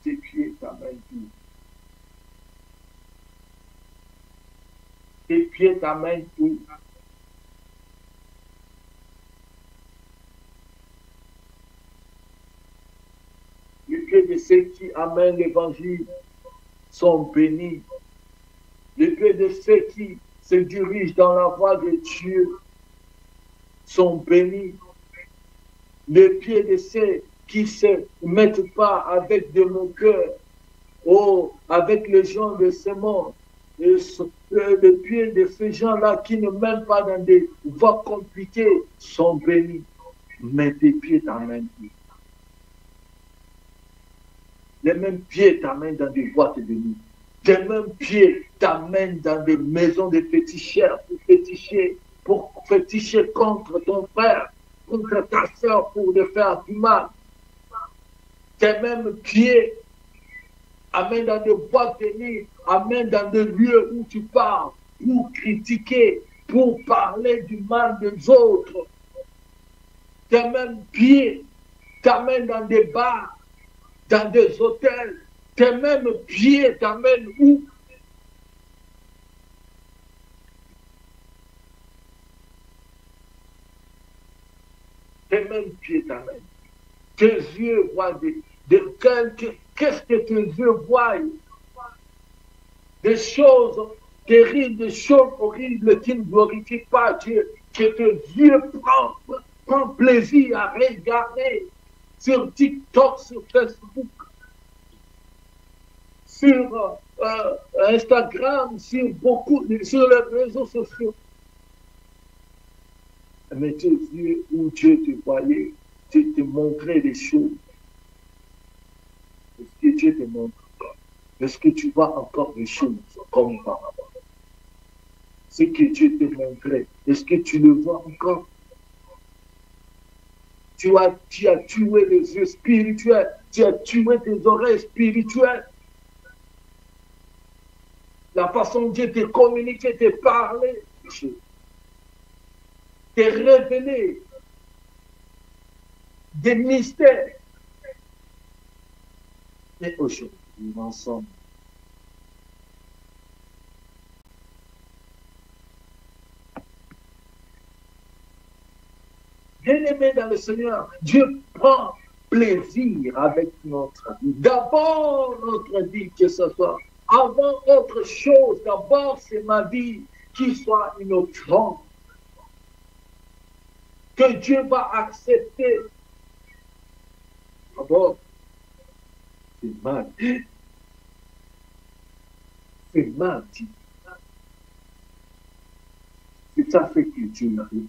Tes pieds t'amènent tout. Tes pieds t'amènent tout. Les pieds de ceux qui amènent l'évangile sont bénis. Les pieds de ceux qui se dirigent dans la voie de Dieu sont bénis. Les pieds de ceux qui ne se mettent pas avec de moqueurs, avec les gens de ce monde. Les pieds de ces gens-là qui ne mènent pas dans des voies compliquées sont bénis. Mais tes pieds t'amènent. Les mêmes pieds t'amènent dans des boîtes de nuit. Les mêmes pieds t'amènent dans des maisons de féticheurs pour féticher contre ton frère, contre ta soeur pour te faire du mal. Tes mêmes pieds amènent dans des boîtes de nuit, amènent dans des lieux où tu parles pour critiquer, pour parler du mal des autres. Tes mêmes pieds t'amènent dans des bars, dans des hôtels. Tes mêmes pieds t'amènent où? Tes mêmes pieds t'amènent. Tes yeux voient qu'est-ce que tes yeux voient? Des choses terribles, des choses horribles qui ne glorifient pas Dieu, que tes yeux prennent plaisir à regarder sur TikTok, sur Facebook, sur Instagram, sur les réseaux sociaux. Mais tes yeux où Dieu te voyait, Dieu te montrait des choses. Est-ce que Dieu te montre encore? Est-ce que tu vois encore des choses comme auparavant? Ce que Dieu te montrait, est-ce que tu le vois encore? Tu as tué les yeux spirituels, tu as tué tes oreilles spirituelles. La façon dont Dieu t'a communiqué, t'a parlé, t'a révélé des mystères. Et aujourd'hui, ensemble, bien-aimés dans le Seigneur, Dieu prend plaisir avec notre vie. D'abord, notre vie, que ce soit avant autre chose, d'abord, c'est ma vie qui soit une offrande. Que Dieu va accepter. D'abord, c'est mal. C'est mal dit. C'est ça fait que Dieu m'arrive.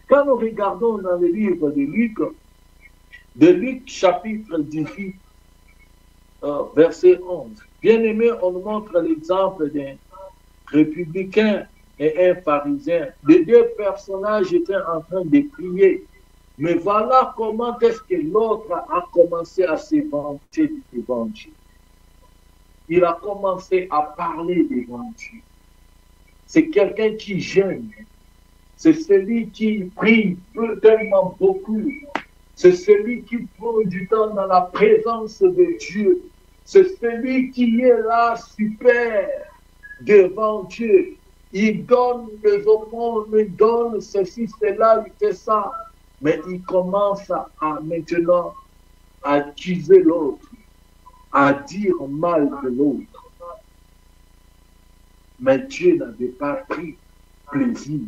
Quand nous regardons dans le livre de Luc chapitre 18, verset 11, bien aimé, on nous montre l'exemple d'un républicain et un pharisien. Les deux personnages étaient en train de prier. Mais voilà comment est-ce que l'autre a commencé à s'évangéliser de l'évangile. Il a commencé à parler d'évangile. C'est quelqu'un qui jeûne. C'est celui qui prie tellement beaucoup. C'est celui qui prend du temps dans la présence de Dieu. C'est celui qui est là super devant Dieu. Il donne les aumônes, il donne ceci, cela, il fait ça. Mais il commence à maintenant à accuser l'autre, à dire mal de l'autre. Mais Dieu n'avait pas pris plaisir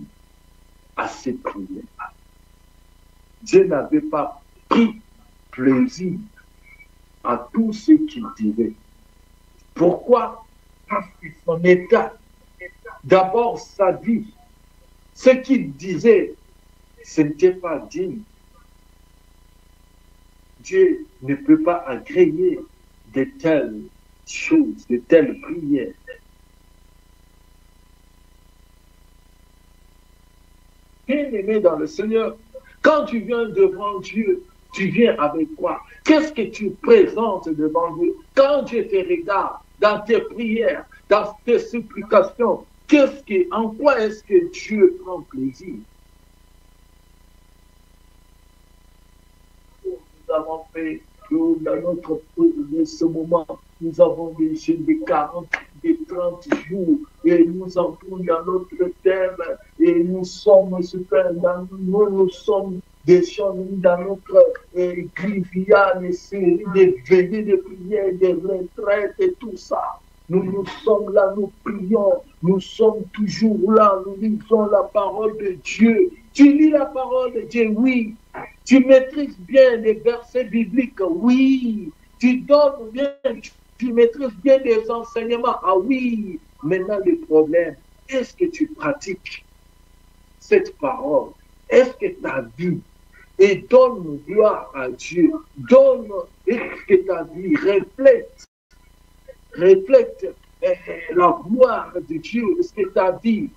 à ses prières. Dieu n'avait pas pris plaisir à tout ce qu'il disait. Pourquoi? Parce que son état, d'abord sa vie, ce qu'il disait, ce n'était pas digne. Dieu ne peut pas agréer de telles choses, de telles prières. Bien-aimé dans le Seigneur, quand tu viens devant Dieu, tu viens avec quoi? Qu'est-ce que tu présentes devant Dieu? Quand Dieu te regarde dans tes prières, dans tes supplications, en quoi est-ce que Dieu prend plaisir? Nous avons fait dans notre de ce moment, nous avons des jeûnes de 40, de 30 jours, et nous entrons dans notre thème, et nous sommes super, nous sommes des gens dans notre église, il y a des séries de veillées de prières, des retraites et tout ça. Nous sommes là, nous prions, nous sommes toujours là, nous lisons la parole de Dieu. Tu lis la parole de Dieu, oui. Tu maîtrises bien les versets bibliques, oui. Tu donnes bien, tu maîtrises bien les enseignements, ah oui. Maintenant, le problème, est-ce que tu pratiques cette parole? Est-ce que ta vie, et donne gloire à Dieu, est-ce que ta vie reflète la gloire de Dieu? Est-ce que ta vie,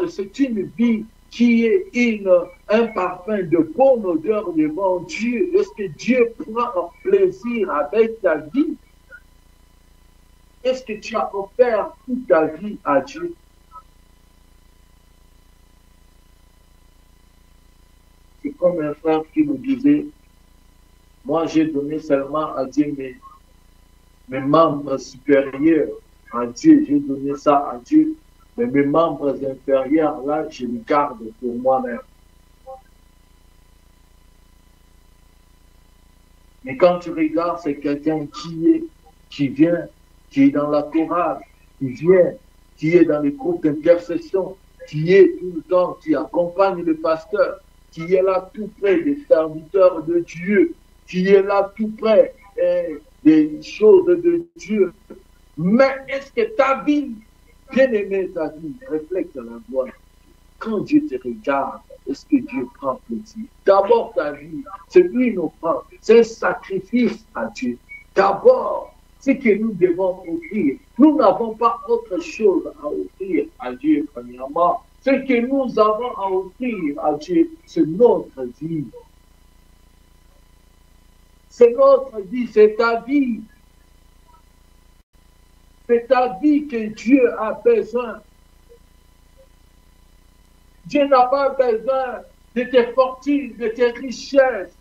c'est une vie qui est un parfum de bonne odeur devant Dieu? Est-ce que Dieu prend plaisir avec ta vie? Est-ce que tu as offert toute ta vie à Dieu? C'est comme un frère qui me disait, moi j'ai donné seulement à Dieu mes membres supérieurs, à Dieu, j'ai donné ça à Dieu, mais mes membres inférieurs, là, je les garde pour moi-même. Mais quand tu regardes, c'est quelqu'un qui vient, qui est dans la chorale, qui est dans les groupes d'intercession, qui est tout le temps, qui accompagne le pasteur, qui est là tout près des serviteurs de Dieu, qui est là tout près des choses de Dieu. Mais est-ce que ta vie, bien-aimée, ta vie, reflète la gloire? Quand Dieu te regarde, est-ce que Dieu prend plaisir? D'abord ta vie, c'est lui qui nous prend, c'est un sacrifice à Dieu. D'abord, ce que nous devons offrir, nous n'avons pas autre chose à offrir à Dieu, premièrement. Ce que nous avons à offrir à Dieu, c'est notre vie. C'est notre vie, c'est ta vie. C'est ta vie que Dieu a besoin. Dieu n'a pas besoin de tes fortunes, de tes richesses.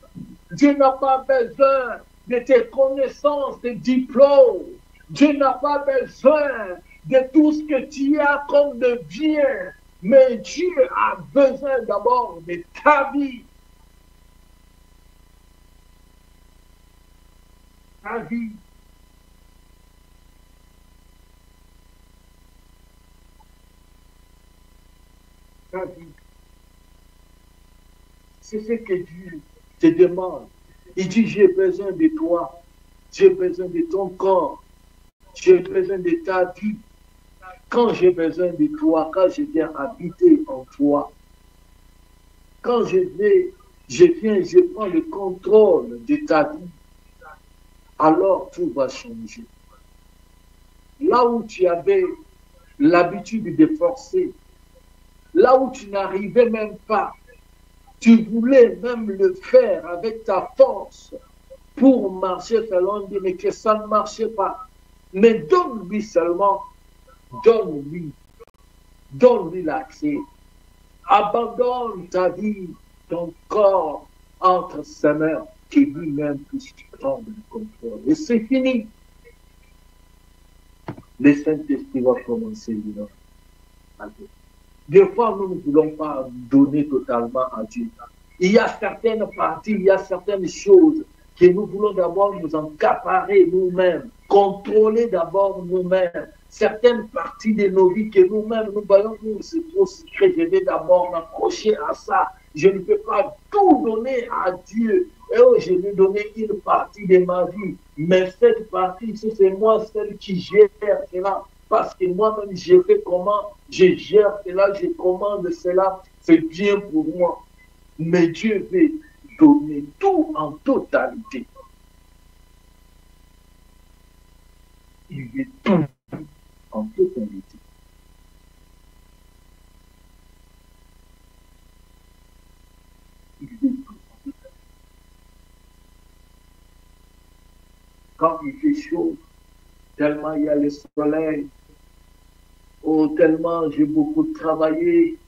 Dieu n'a pas besoin de tes connaissances, de diplômes. Dieu n'a pas besoin de tout ce que tu as comme de bien. Mais Dieu a besoin d'abord de ta vie. Ta vie. Ta vie. C'est ce que Dieu te demande. Il dit, j'ai besoin de toi. J'ai besoin de ton corps. J'ai besoin de ta vie. Quand j'ai besoin de toi, quand je viens habiter en toi, quand je prends le contrôle de ta vie, alors tout va changer. Là où tu avais l'habitude de forcer, là où tu n'arrivais même pas, tu voulais même le faire avec ta force pour marcher selon Dieu, mais que ça ne marchait pas. Mais donne-lui seulement, donne-lui l'accès. Abandonne ta vie, ton corps entre ses mains, qui lui-même puisse prendre le contrôle. Et c'est fini. Le Saint-Esprit va commencer à Dieu. Des fois, nous ne voulons pas donner totalement à Dieu. Il y a certaines parties, il y a certaines choses que nous voulons d'abord nous accaparer nous-mêmes, contrôler d'abord nous-mêmes. Certaines parties de nos vies que nous-mêmes, nous voyons, c'est trop secret, je vais d'abord m'accrocher à ça. Je ne peux pas tout donner à Dieu. Et je vais donner une partie de ma vie. Mais cette partie, c'est moi celle qui gère cela. Parce que moi-même, je fais comment, je gère cela, je commande cela, c'est bien pour moi. Mais Dieu veut donner tout en totalité. Il veut tout en totalité. Il veut tout. Quand il fait chaud, tellement il y a le soleil, oh, tellement j'ai beaucoup travaillé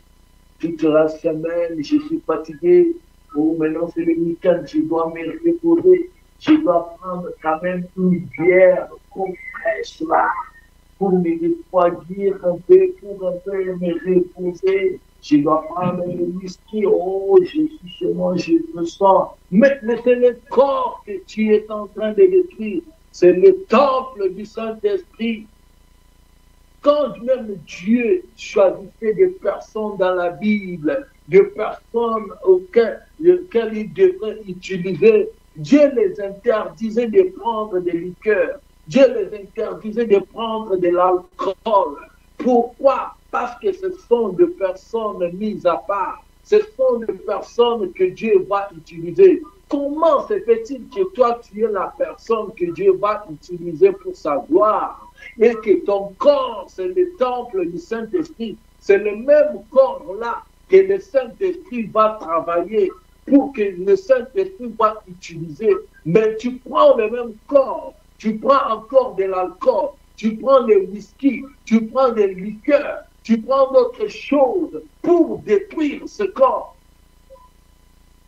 toute la semaine, je suis fatigué, oh, maintenant c'est le week-end, je dois me reposer, je dois prendre quand même une bière fraîche là, pour me refroidir un peu, pour un peu me reposer. Je dois prendre le whisky, oh, je suis chez moi, je me sens. Mais c'est le corps que tu es en train de détruire. C'est le temple du Saint-Esprit. Quand même Dieu choisissait des personnes dans la Bible, des personnes auxquelles il devrait utiliser, Dieu les interdisait de prendre des liqueurs. Dieu les interdisait de prendre de l'alcool. Pourquoi? Parce que ce sont des personnes mises à part. Ce sont des personnes que Dieu va utiliser. Comment se fait-il que toi, tu es la personne que Dieu va utiliser pour sa gloire et que ton corps, c'est le temple du Saint-Esprit? C'est le même corps-là que le Saint-Esprit va travailler pour que le Saint-Esprit va utiliser. Mais tu prends le même corps, tu prends encore de l'alcool, tu prends le whisky, tu prends des liqueurs, tu prends d'autres choses pour détruire ce corps.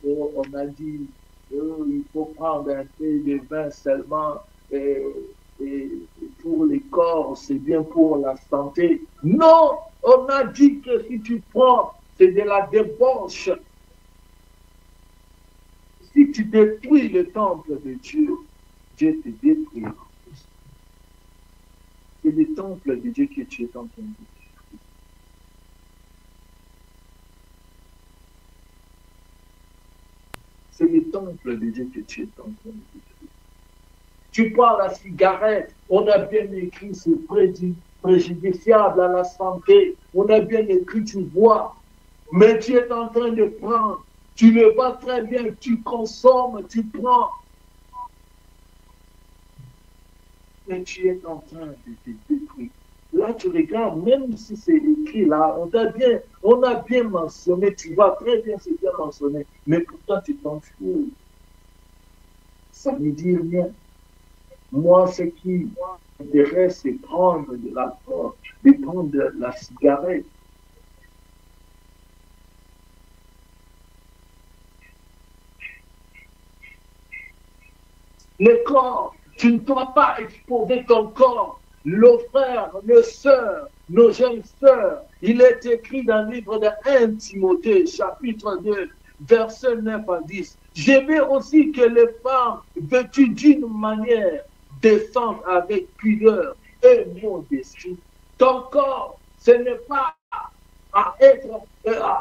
Et on a dit, il faut prendre un peu de vin seulement et pour les corps, c'est bien pour la santé. Non, on a dit que si tu prends, c'est de la débauche. Si tu détruis le temple de Dieu, Dieu te détruit. C'est le temple de Dieu que tu es en train de détruire. C'est le temple de Dieu que tu es en train de détruire. Tu prends la cigarette, on a bien écrit, c'est préjudiciable à la santé. On a bien écrit, tu vois. Mais tu es en train de prendre. Tu le vois très bien, tu consommes, tu prends. Mais tu es en train de te détruire. Là, tu regardes, même si c'est écrit là, on a bien mentionné, tu vois très bien c'est bien mentionné, mais pourtant tu t'en fous. Ça ne dit rien. Moi, ce qui m'intéresse, c'est prendre de l'alcool, de prendre de la cigarette. Le corps, tu ne dois pas exposer ton corps. Le frère, nos sœurs, nos jeunes sœurs, il est écrit dans le livre de 1 Timothée, chapitre 2, versets 9 à 10. Je veux aussi que les femmes, vêtues d'une manière décente avec pudeur et modestie. Ton corps, ce n'est pas à être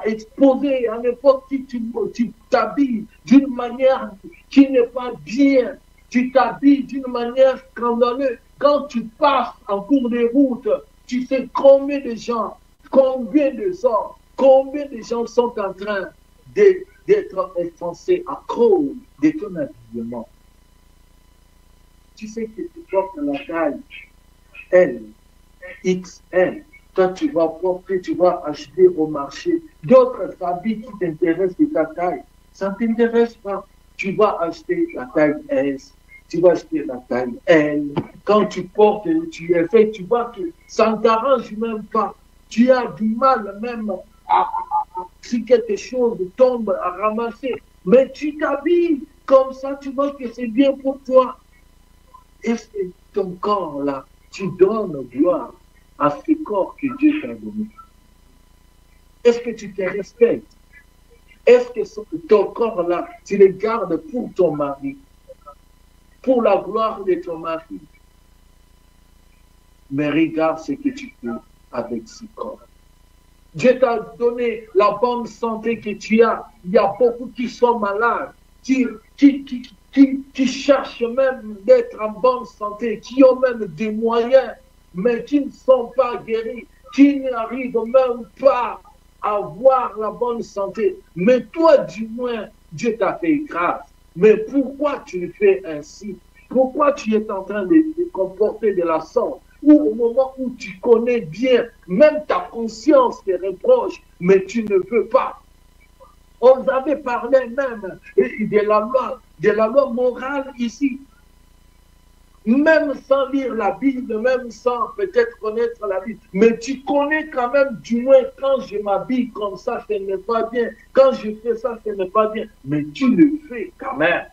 exposé à n'importe qui. Tu t'habilles d'une manière qui n'est pas bien. Tu t'habilles d'une manière scandaleuse. Quand tu passes en cours de route, tu sais combien de gens, combien de hommes, combien de gens sont en train d'être offensés à cause de ton habillement. Tu sais que tu portes la taille L, XL. Toi, tu vas porter, tu vas acheter au marché d'autres habits qui t'intéressent de ta taille. Ça ne t'intéresse pas. Tu vas acheter la taille S, tu vas acheter la taille L. Quand tu portes, tu es fait, tu vois que ça ne t'arrange même pas. Tu as du mal même si quelque chose tombe à ramasser. Mais tu t'habilles comme ça, tu vois que c'est bien pour toi. Est-ce que ton corps là, tu donnes gloire à ce corps que Dieu t'a donné? Est-ce que tu te respectes? Est-ce que ton corps là, tu le gardes pour ton mari? Pour la gloire de ton mari? Mais regarde ce que tu fais avec ce corps. Dieu t'a donné la bonne santé que tu as. Il y a beaucoup qui sont malades, qui qui cherchent même d'être en bonne santé, qui ont même des moyens, mais qui ne sont pas guéris, qui n'arrivent même pas à avoir la bonne santé. Mais toi, du moins, Dieu t'a fait grâce. Mais pourquoi tu le fais ainsi? Pourquoi tu es en train de comporter de la sorte? Ou au moment où tu connais bien, même ta conscience te reproche, mais tu ne veux pas. On avait parlé même de la loi morale ici. Même sans lire la Bible, même sans peut-être connaître la Bible, mais tu connais quand même, du moins, quand je m'habille comme ça, ce n'est pas bien. Quand je fais ça, ce n'est pas bien. Mais tu le fais quand même.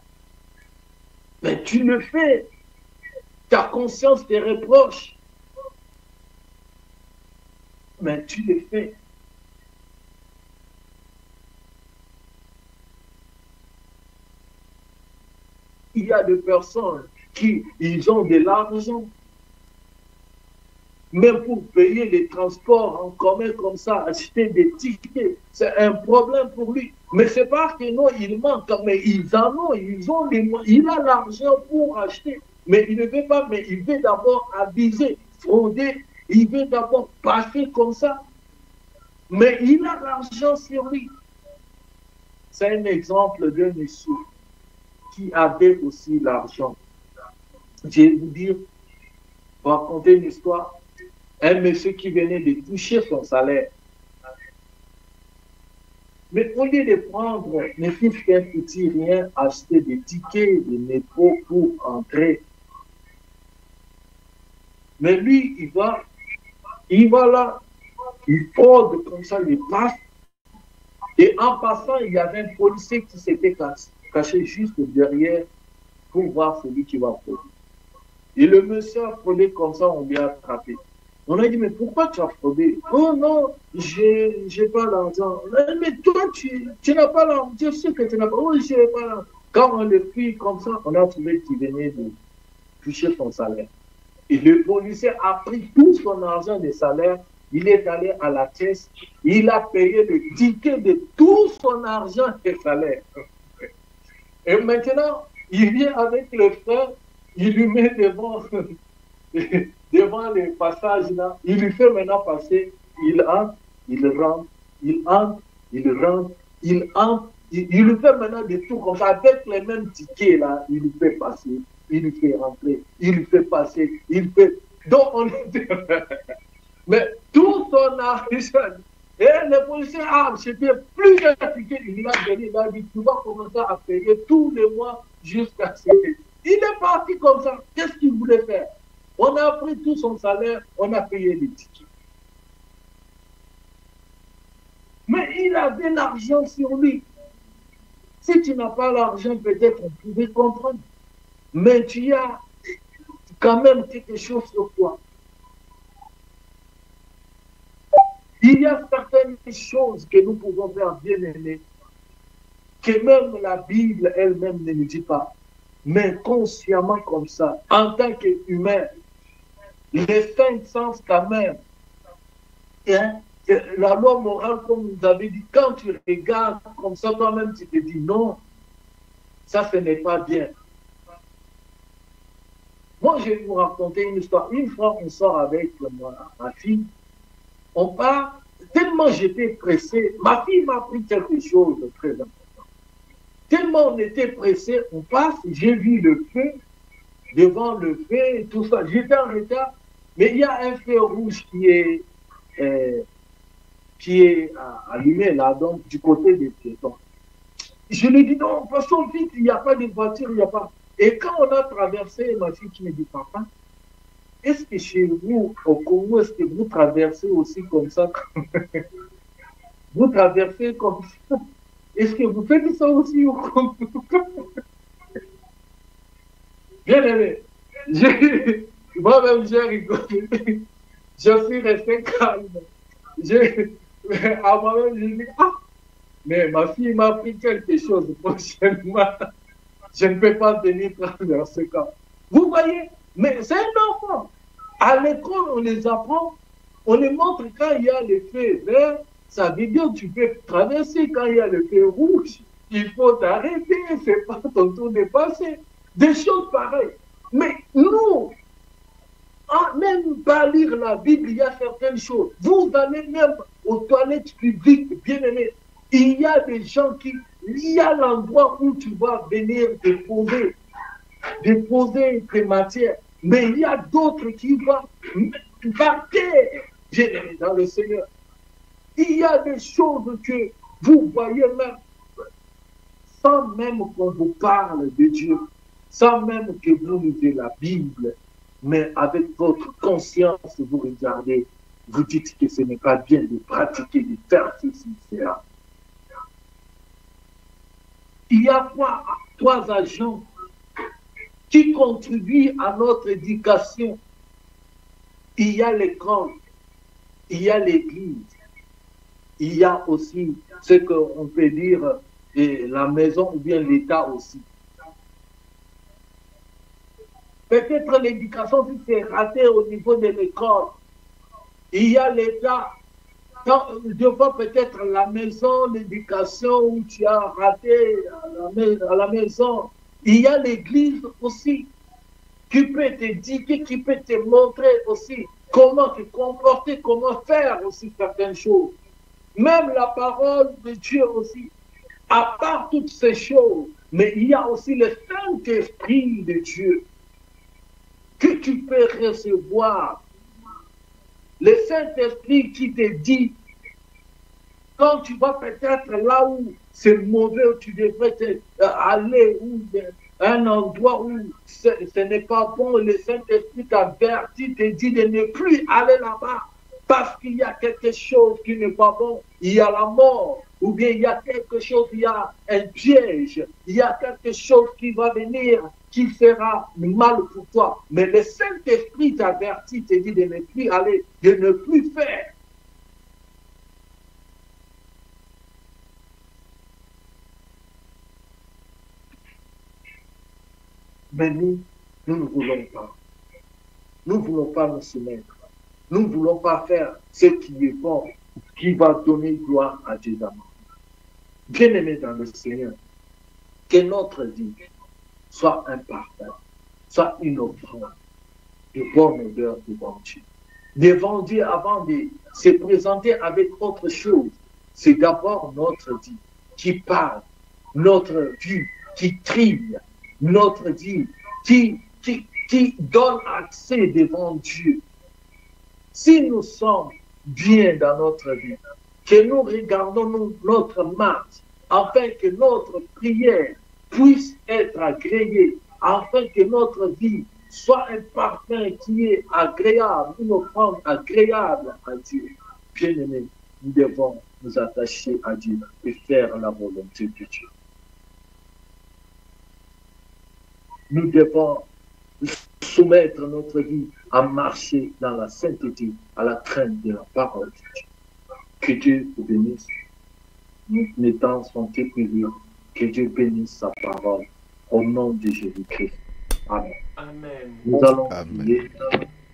Mais tu le fais. Ta conscience te reproche. Mais tu le fais. Il y a des personnes ils ont de l'argent, même pour payer les transports en commun comme ça, acheter des tickets, c'est un problème pour lui. Mais c'est pas que non, il manque, mais ils en ont, ils ont les moyens, il a l'argent pour acheter, mais il ne veut pas, mais il veut d'abord abuser, frauder, il veut d'abord passer comme ça, mais il a l'argent sur lui. C'est un exemple d'un monsieur qui avait aussi l'argent. Je vais vous dire, pour raconter une histoire, un monsieur qui venait de toucher son salaire. Mais au lieu de prendre, ne fût-ce qu'un petit rien, acheter des tickets, des métros pour entrer. Mais lui, il va là, il fraude comme ça, il passe. Et en passant, il y avait un policier qui s'était caché juste derrière pour voir celui qui va frauder. Et le monsieur a fraudé comme ça, on lui a attrapé. On a dit, mais pourquoi tu as fraudé? Oh non, j'ai pas l'argent. Mais toi, tu n'as pas l'argent. Je sais que tu n'as pas. Oui, je n'ai pas l'argent. Quand on le prit comme ça, on a trouvé qu'il venait de toucher son salaire. Et le policier a pris tout son argent de salaire. Il est allé à la caisse. Il a payé le ticket de tout son argent de salaire. Et maintenant, il vient avec le frère. Il lui met devant les passages là, il lui fait maintenant passer, il entre, il rentre, il entre, il rentre, il entre, il lui fait maintenant des tours comme ça, avec les mêmes tickets là, il lui fait passer, il lui fait rentrer, il lui fait passer, il fait... Donc on était... Mais tout son argent, et le policier a acheté plusieurs tickets, il a donné, il a dit, tu vas commencer à payer tous les mois jusqu'à ce que... Il est parti comme ça. Qu'est-ce qu'il voulait faire? On a pris tout son salaire, on a payé les tickets. Mais il avait l'argent sur lui. Si tu n'as pas l'argent, peut-être on pouvait comprendre. Mais tu as quand même quelque chose sur toi. Il y a certaines choses que nous pouvons faire bien aimées, que même la Bible elle-même ne nous dit pas. Mais consciemment comme ça, en tant qu'humain, les cinq sens quand même, hein, la loi morale, comme vous avez dit, quand tu regardes comme ça, toi-même, tu te dis non, ça, ce n'est pas bien. Moi, je vais vous raconter une histoire. Une fois, on sort avec ma fille, on part, tellement j'étais pressé, ma fille m'a appris quelque chose de très important. Tellement on était pressé, on passe, j'ai vu le feu, devant le feu et tout ça. J'étais en retard, mais il y a un feu rouge qui est allumé là, donc du côté des piétons. Je lui dis non, passons vite, il n'y a pas de voiture, il n'y a pas. Et quand on a traversé, ma fille qui me dit, papa, est-ce que chez vous, au Congo, est-ce que vous traversez aussi comme ça? Vous traversez comme ça? Est-ce que vous faites ça aussi au Congo? Bien aimé, moi-même j'ai rigolé. Je suis resté calme. À moi-même, je dis, ah, mais ma fille m'a appris quelque chose prochainement. Je ne peux pas venir traverser ça. Vous voyez, mais c'est un enfant. À l'école, on les apprend, on les montre quand il y a le feu vert, ça veut dire que tu peux traverser quand il y a le feu rouge. il faut t'arrêter, c'est pas ton tour de passer. Des choses pareilles. Mais nous, même pas lire la Bible, il y a certaines choses. Vous allez même aux toilettes publiques, bien aimés. Il y a des gens qui, il y a l'endroit où tu vas venir déposer tes matières. Mais il y a d'autres qui vont par terre, bien aimés dans le Seigneur. Il y a des choses que vous voyez même, sans même qu'on vous parle de Dieu, sans même que vous lisez la Bible, mais avec votre conscience, vous regardez, vous dites que ce n'est pas bien de pratiquer, de faire ceci, cela. Il y a trois agents qui contribuent à notre éducation. Il y a l'école, il y a l'église, il y a aussi ce qu'on peut dire la maison ou bien l'État aussi. Peut-être l'éducation, si c'est raté au niveau de l'école, il y a l'État. Deux fois peut-être la maison, l'éducation où tu as raté à la maison. Il y a l'église aussi qui peut t'éduquer, qui peut te montrer aussi comment te comporter, comment faire aussi certaines choses. Même la parole de Dieu aussi. À part toutes ces choses, mais il y a aussi le Saint-Esprit de Dieu que tu peux recevoir. Le Saint-Esprit qui te dit, quand tu vas peut-être là où c'est mauvais, où tu devrais aller, ou un endroit où ce n'est pas bon, le Saint-Esprit t'avertit, te dit de ne plus aller là-bas, parce qu'il y a quelque chose qui n'est pas bon, il y a la mort, ou bien il y a quelque chose, il y a un piège, il y a quelque chose qui va venir, qui sera mal pour toi. Mais le Saint-Esprit t'avertit, te dit de ne plus aller, de ne plus faire. Mais nous ne voulons pas. Nous ne voulons pas nous soumettre. Nous ne voulons pas faire ce qui est bon, qui va donner gloire à Dieu d'abord. Bien-aimés dans le Seigneur, que notre vie soit un partage, soit une offrande de bonne odeur devant Dieu. Devant Dieu, avant de se présenter avec autre chose, c'est d'abord notre vie qui parle, notre vie qui trille, notre vie qui donne accès devant Dieu. Si nous sommes bien dans notre vie, que nous regardons notre marche, afin que notre prière puisse être agréée, afin que notre vie soit un parfum qui est agréable, une offrande agréable à Dieu. Bien-aimés, nous devons nous attacher à Dieu et faire la volonté de Dieu. Nous devons soumettre notre vie à marcher dans la sainteté, à la crainte de la parole de Dieu. Que Dieu vous bénisse. Les temps sont épuisés. Que Dieu bénisse sa parole. Au nom de Jésus-Christ. Amen. Amen. Nous allons Amen. prier.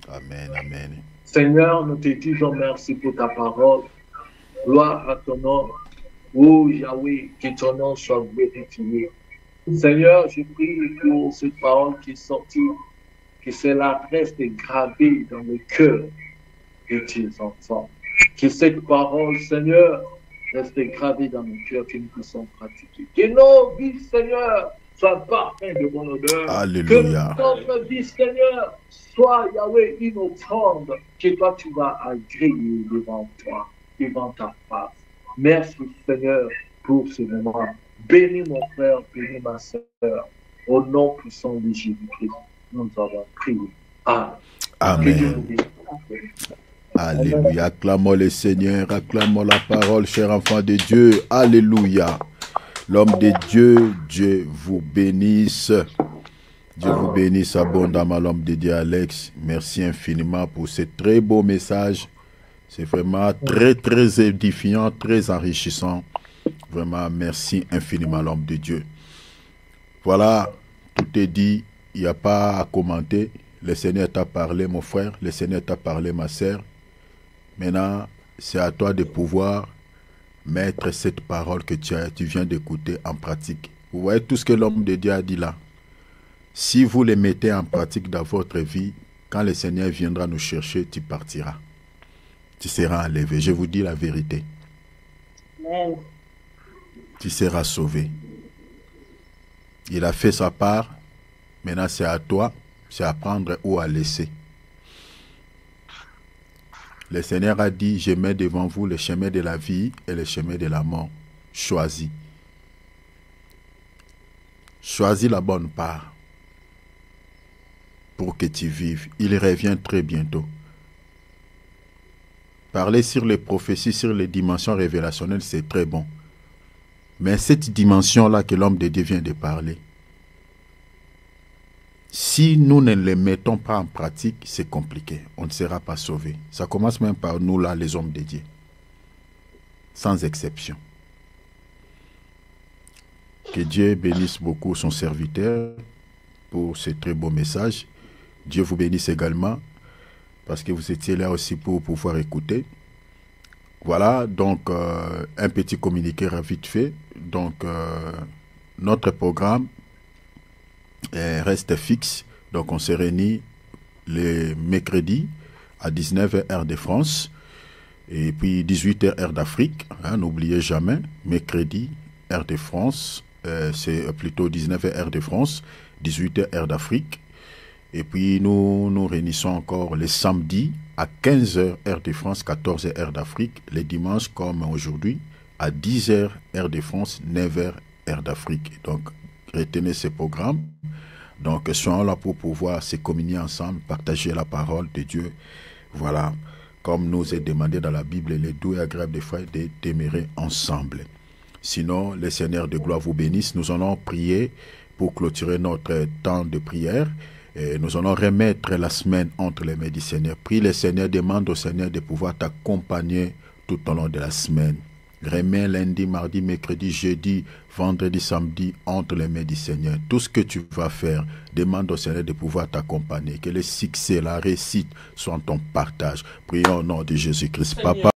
Amen, amen. Seigneur, nous te disons merci pour ta parole. Gloire à ton nom. Oh Yahweh, que ton nom soit glorifié. Seigneur, je prie pour cette parole qui est sortie, que cela reste gravé dans le cœur de tes enfants. Que cette parole, Seigneur, reste gravée dans nos cœurs, que nous puissions pratiquer. Que nos vies, Seigneur, soient parfaites de bonne odeur. Alléluia. Que notre vie, Seigneur, soit, Yahweh, une offrande que toi, tu vas agréer devant toi, devant ta face. Merci, Seigneur, pour ce moment. Bénis mon frère, bénis ma sœur. Au nom puissant de Jésus-Christ, nous avons prié. Amen. Amen. Alléluia. Acclamons le Seigneur, acclamons la parole, cher enfant de Dieu. Alléluia. L'homme de Dieu, Dieu vous bénisse. Dieu vous bénisse abondamment, l'homme de Dieu, Alex. Merci infiniment pour ce très beau message. C'est vraiment très, très édifiant, très enrichissant. Vraiment, merci infiniment, l'homme de Dieu. Voilà, tout est dit. Il n'y a pas à commenter. Le Seigneur t'a parlé, mon frère. Le Seigneur t'a parlé, ma sœur. Maintenant, c'est à toi de pouvoir mettre cette parole que tu viens d'écouter en pratique. Vous voyez tout ce que l'homme de Dieu a dit là. Si vous les mettez en pratique dans votre vie, quand le Seigneur viendra nous chercher, tu partiras. Tu seras enlevé. Je vous dis la vérité. Amen. Tu seras sauvé. Il a fait sa part. Maintenant, c'est à toi. C'est à prendre ou à laisser. Le Seigneur a dit, je mets devant vous le chemin de la vie et le chemin de la mort. Choisis. Choisis la bonne part pour que tu vives. Il revient très bientôt. Parler sur les prophéties, sur les dimensions révélationnelles, c'est très bon. Mais cette dimension-là que l'homme de Dieu vient de parler, si nous ne les mettons pas en pratique, c'est compliqué. On ne sera pas sauvé. Ça commence même par nous, là, les hommes de Dieu. Sans exception. Que Dieu bénisse beaucoup son serviteur pour ce très beau message. Dieu vous bénisse également, parce que vous étiez là aussi pour pouvoir écouter. Voilà, donc un petit communiqué vite fait. Donc notre programme reste fixe. Donc on se réunit les mercredis à 19h heure de France et puis 18h heure d'Afrique. Hein, n'oubliez jamais, mercredi heure de France, c'est plutôt 19h heure de France, 18h heure d'Afrique. Et puis nous nous réunissons encore les samedis à 15h heure de France, 14h heure d'Afrique. Les dimanches comme aujourd'hui à 10h heure de France, 9h heure d'Afrique. Donc retenez ce programme. Donc soyons là pour pouvoir se communier ensemble, partager la parole de Dieu. Voilà, comme nous est demandé dans la Bible, les doux et agréables des frères de demeurer ensemble. Sinon, le Seigneur de gloire vous bénisse. Nous allons prier pour clôturer notre temps de prière. Et nous allons remettre la semaine entre les mains du Seigneur. Prie le Seigneur, demande au Seigneur de pouvoir t'accompagner tout au long de la semaine. Remets lundi, mardi, mercredi, jeudi, vendredi, samedi entre les mains du Seigneur. Tout ce que tu vas faire, demande au Seigneur de pouvoir t'accompagner. Que le succès, la réussite soient en ton partage. Prions au nom de Jésus-Christ. Papa.